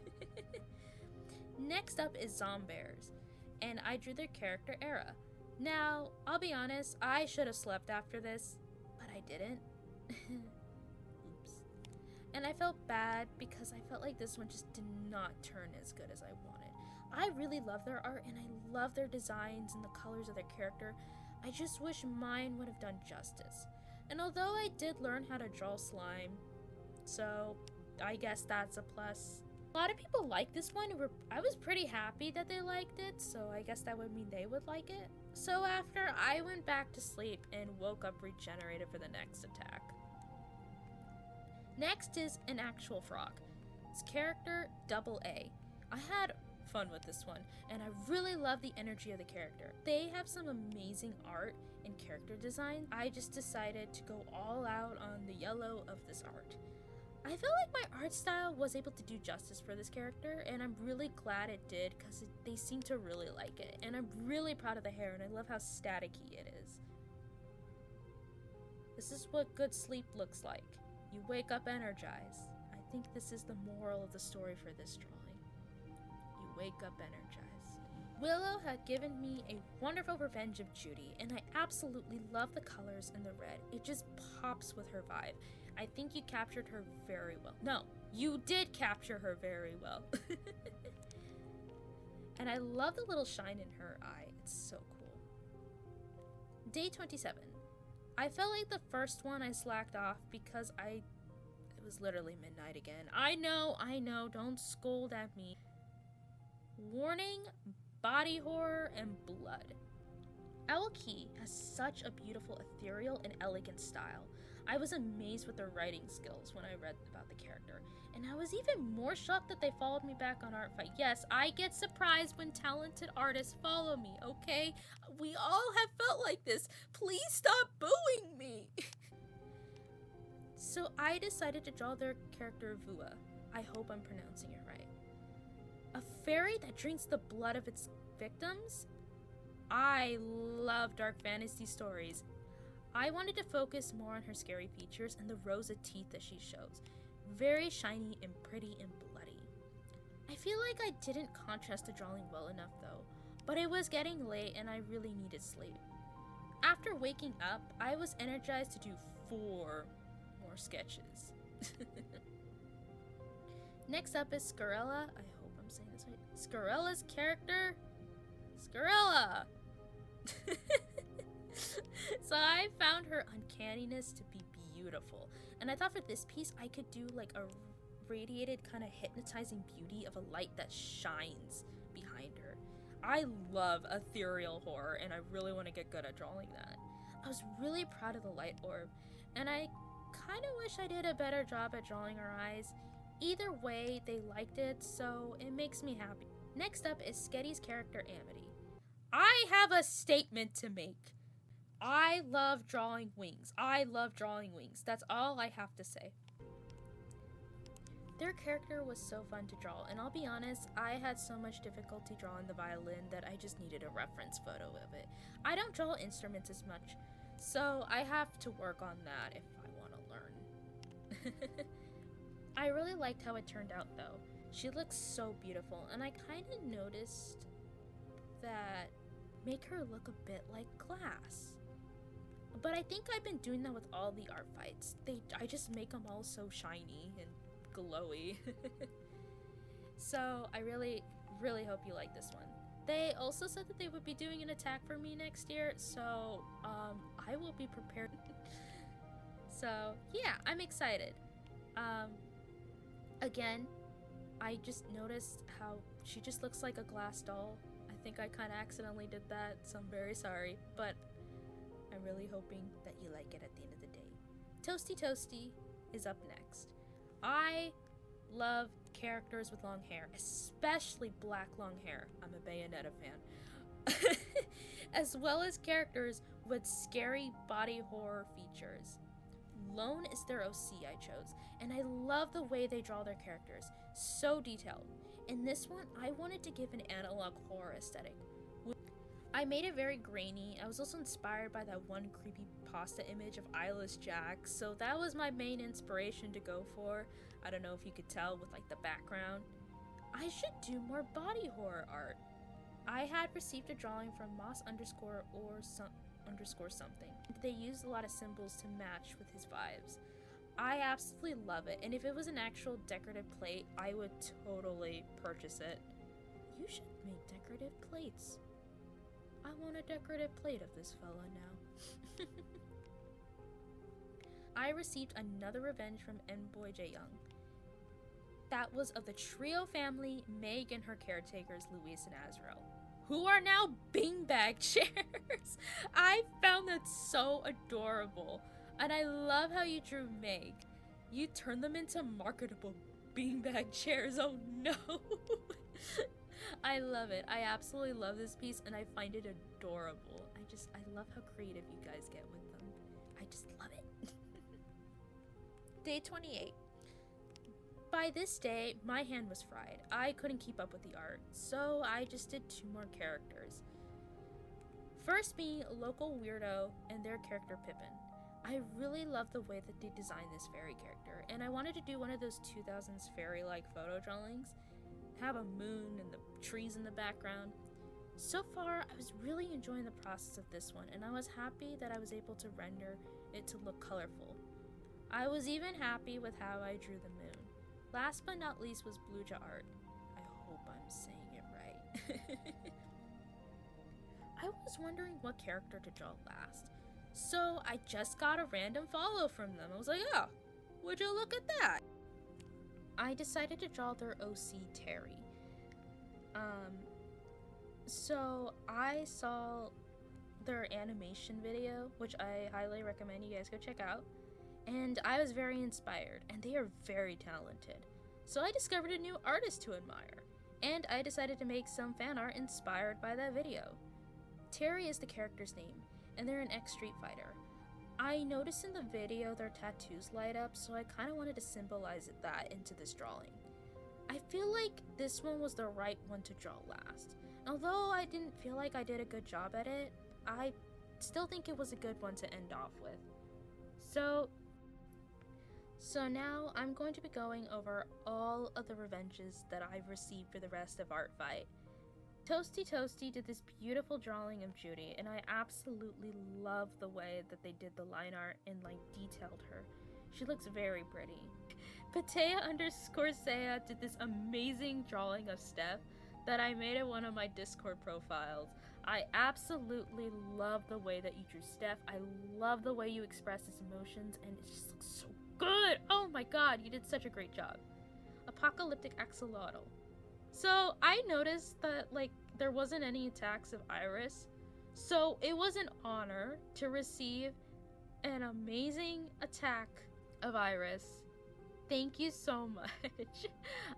Next up is Zombears, and I drew their character Era. Now, I'll be honest, I should have slept after this, but I didn't. Oops. And I felt bad because I felt like this one just did not turn as good as I wanted. I really love their art, and I love their designs and the colors of their character. I just wish mine would have done justice. And although I did learn how to draw slime, so I guess that's a plus. A lot of people like this one. I was pretty happy that they liked it, so I guess that would mean they would like it. So after, I went back to sleep and woke up regenerated for the next attack. Next is an actual frog. Its character, AA. I had fun with this one, and I really love the energy of the character. They have some amazing art and character design. I just decided to go all out on the yellow of this art. I felt like my art style was able to do justice for this character, and I'm really glad it did because they seem to really like it. And I'm really proud of the hair, and I love how staticky it is. This is what good sleep looks like. You wake up energized. I think this is the moral of the story for this drawing. You wake up energized. Willow had given me a wonderful revenge of Judy, and I absolutely love the colors and the red. It just pops with her vibe. I think you captured her very well. No, you did capture her very well. And I love the little shine in her eye. It's so cool. Day 27. I felt like the first one I slacked off because it was literally midnight again. I know, don't scold at me. Warning, body horror, and blood. Aoki has such a beautiful, ethereal, and elegant style. I was amazed with their writing skills when I read about the character, and I was even more shocked that they followed me back on Artfight. Yes, I get surprised when talented artists follow me, okay? We all have felt like this. Please stop booing me! So I decided to draw their character Vua. I hope I'm pronouncing it right. A fairy that drinks the blood of its victims? I love dark fantasy stories. I wanted to focus more on her scary features and the rows of teeth that she shows. Very shiny and pretty and bloody. I feel like I didn't contrast the drawing well enough though, but it was getting late and I really needed sleep. After waking up, I was energized to do 4 more sketches. Next up is Scarella. I hope I'm saying this right. Scarella's character, Scarella! So I found her uncanniness to be beautiful, and I thought for this piece I could do like a radiated kind of hypnotizing beauty of a light that shines behind her. I love ethereal horror, and I really want to get good at drawing that. I was really proud of the light orb, and I kind of wish I did a better job at drawing her eyes. Either way, they liked it, so it makes me happy. Next up is Sketty's character Amity. I have a statement to make. I love drawing wings. I love drawing wings. That's all I have to say. Their character was so fun to draw, and I'll be honest, I had so much difficulty drawing the violin that I just needed a reference photo of it. I don't draw instruments as much, so I have to work on that if I want to learn. I really liked how it turned out though. She looks so beautiful, and I kind of noticed that make her look a bit like glass. But I think I've been doing that with all the art fights. I just make them all so shiny and glowy. So I really, really hope you like this one. They also said that they would be doing an attack for me next year, so I will be prepared. So yeah, I'm excited. Again, I just noticed how she just looks like a glass doll. I think I kind of accidentally did that, so I'm very sorry, but I'm really hoping that you like it at the end of the day. Toasty Toasty is up next. I love characters with long hair, especially black long hair. I'm a Bayonetta fan. As well as characters with scary body horror features. Lone is their OC I chose, and I love the way they draw their characters. So detailed. In this one, I wanted to give an analog horror aesthetic. I made it very grainy. I was also inspired by that one creepy pasta image of eyeless Jack, so that was my main inspiration to go for. I don't know if you could tell with like the background. I should do more body horror art. I had received a drawing from Moss underscore something. They used a lot of symbols to match with his vibes. I absolutely love it, and if it was an actual decorative plate, I would totally purchase it. You should make decorative plates. I want a decorative plate of this fella now. I received another revenge from Midnightjayy. That was of the trio family, Meg and her caretakers, Luis and Azrael, who are now beanbag chairs. I found that so adorable. And I love how you drew Meg. You turned them into marketable beanbag chairs. Oh no. I love it. I absolutely love this piece and I find it adorable. I love how creative you guys get with them. I just love it. Day 28. By this day, my hand was fried. I couldn't keep up with the art, so I just did 2 more characters. First being Local Weirdo and their character Pippin. I really love the way that they designed this fairy character, and I wanted to do one of those 2000s fairy-like photo drawings, have a moon and the trees in the background. So far, I was really enjoying the process of this one, and I was happy that I was able to render it to look colorful. I was even happy with how I drew the moon. Last but not least was Bluja art. I hope I'm saying it right. I was wondering what character to draw last. So I just got a random follow from them. I was like, oh, would you look at that? I decided to draw their OC Terry. So I saw their animation video, which I highly recommend you guys go check out. And I was very inspired, and they are very talented. So I discovered a new artist to admire, and I decided to make some fan art inspired by that video. Terry is the character's name, and they're an ex-Street Fighter. I noticed in the video their tattoos light up, so I kind of wanted to symbolize that into this drawing. I feel like this one was the right one to draw last. Although I didn't feel like I did a good job at it, I still think it was a good one to end off with. So now I'm going to be going over all of the revenges that I've received for the rest of Art Fight. Toasty Toasty did this beautiful drawing of Judy, and I absolutely love the way that they did the line art and detailed her. She looks very pretty. Patea_Saya did this amazing drawing of Steph that I made in one of my Discord profiles. I absolutely love the way that you drew Steph. I love the way you express his emotions, and it just looks so good. Oh my god, you did such a great job. Apocalyptic Axolotl. So I noticed that there wasn't any attacks of Iris, so it was an honor to receive an amazing attack of Iris. Thank you so much.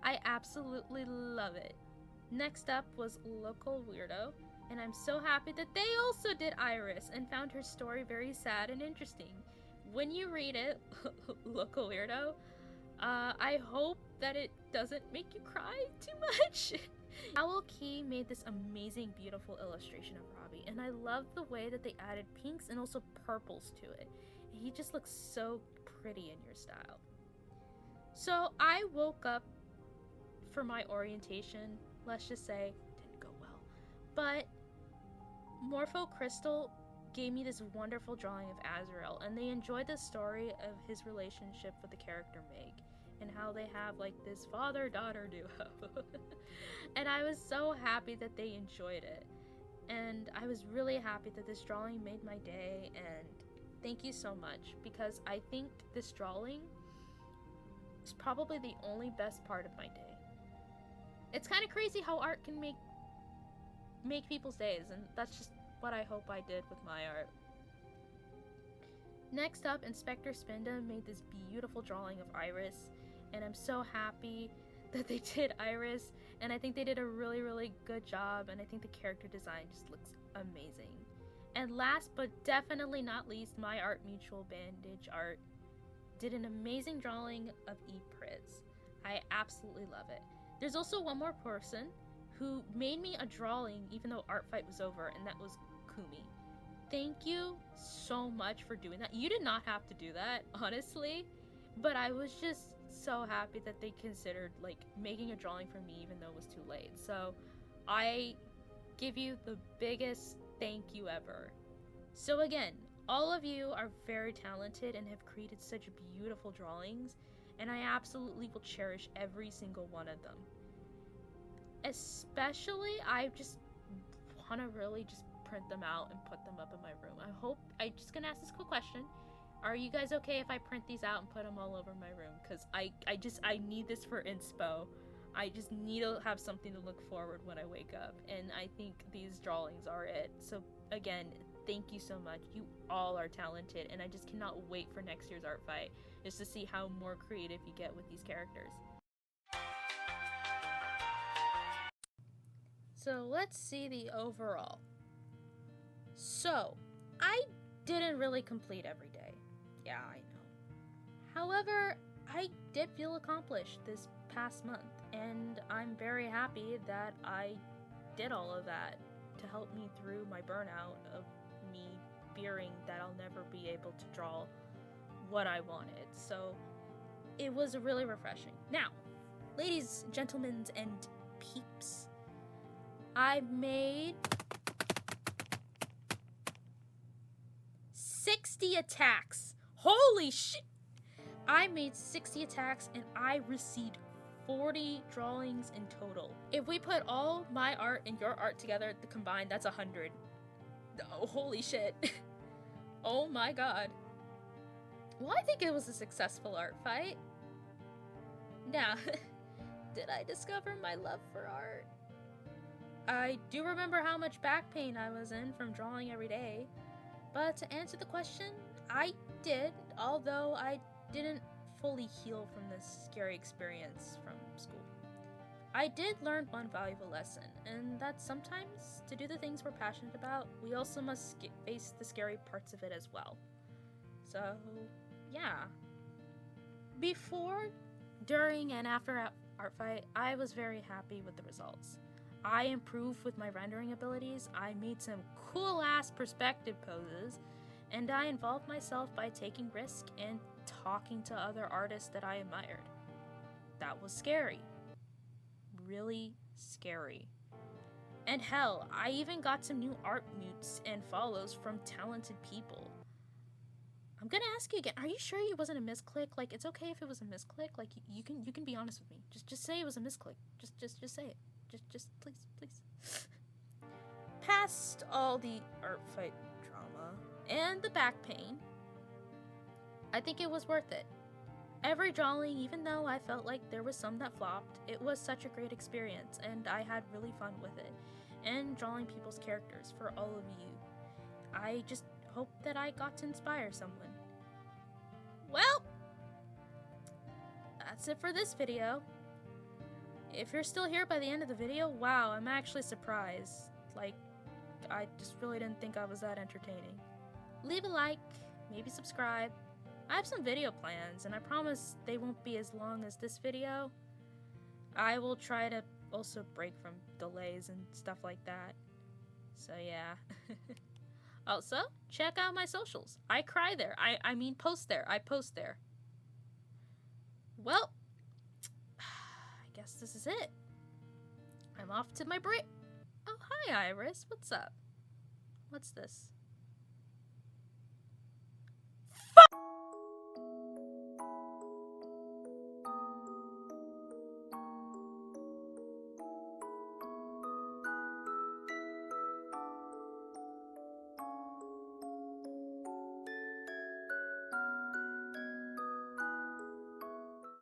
I absolutely love it. Next up was Local Weirdo, and I'm so happy that they also did Iris and found her story very sad and interesting. When you read it, Local Weirdo, I hope that it doesn't make you cry too much. Owl Key made this amazing, beautiful illustration of Robbie, and I love the way that they added pinks and also purples to it. He just looks so pretty in your style. So I woke up for my orientation, let's just say, didn't go well, but MorphoCrystal gave me this wonderful drawing of Azrael, and they enjoyed the story of his relationship with the character Meg, and how they have this father-daughter duo. And I was so happy that they enjoyed it, and I was really happy that this drawing made my day, and thank you so much, because I think this drawing is probably the only best part of my day. It's kind of crazy how art can make people's days, and that's just what I hope I did with my art. Next up, Inspector-Spinda made this beautiful drawing of Iris, and I'm so happy that they did Iris, and I think they did a really, really good job, and I think the character design just looks amazing. And last but definitely not least, my art mutual bandage art did an amazing drawing of ePrids. I absolutely love it. There's also one more person who made me a drawing even though art fight was over, and that was Kumi. Thank you so much for doing that. You did not have to do that, honestly, but I was just so happy that they considered like making a drawing for me even though it was too late. So I give you the biggest thank you ever. So again, all of you are very talented and have created such beautiful drawings, and I absolutely will cherish every single one of them. Especially, I just want to really just print them out and put them up in my room. I'm just gonna ask this quick question. Are you guys okay if I print these out and put them all over my room? Because I need this for inspo. I just need to have something to look forward when I wake up, and I think these drawings are it. So again, thank you so much. You all are talented, and I just cannot wait for next year's art fight just to see how more creative you get with these characters. So let's see the overall. So, I didn't really complete every day. Yeah, I know. However, I did feel accomplished this past month, and I'm very happy that I did all of that to help me through my burnout of me fearing that I'll never be able to draw what I wanted. So, it was really refreshing. Now, ladies, gentlemen, and peeps, I made 60 attacks. Holy shit! I made 60 attacks and I received 40 drawings in total. If we put all my art and your art together, the combined, that's 100. Oh, holy shit. Oh my god. Well, I think it was a successful art fight. Now, did I discover my love for art? I do remember how much back pain I was in from drawing every day. But to answer the question, I did, although I didn't fully heal from this scary experience from school. I did learn one valuable lesson, and that sometimes, to do the things we're passionate about, we also must face the scary parts of it as well. So, yeah. Before, during, and after art fight, I was very happy with the results. I improved with my rendering abilities, I made some cool-ass perspective poses, and I involved myself by taking risks and talking to other artists that I admired. That was scary. Really scary. And hell, I even got some new art mutes and follows from talented people. I'm gonna ask you again, are you sure it wasn't a misclick? Like, it's okay if it was a misclick? Like, you can be honest with me. Just say it was a misclick. Just say it. Just please. Past all the art fight drama and the back pain, I think it was worth it. Every drawing, even though I felt like there was some that flopped, it was such a great experience, and I had really fun with it. And drawing people's characters for all of you. I just hope that I got to inspire someone. Well, that's it for this video. If you're still here by the end of the video, wow, I'm actually surprised. Like, I just really didn't think I was that entertaining. Leave a like, maybe subscribe. I have some video plans, and I promise they won't be as long as this video. I will try to also break from delays and stuff like that. So yeah. Also, check out my socials. I cry there. I mean post there. I post there. Well, I guess this is it. I'm off to my break. Oh, hi Iris. What's up? What's this?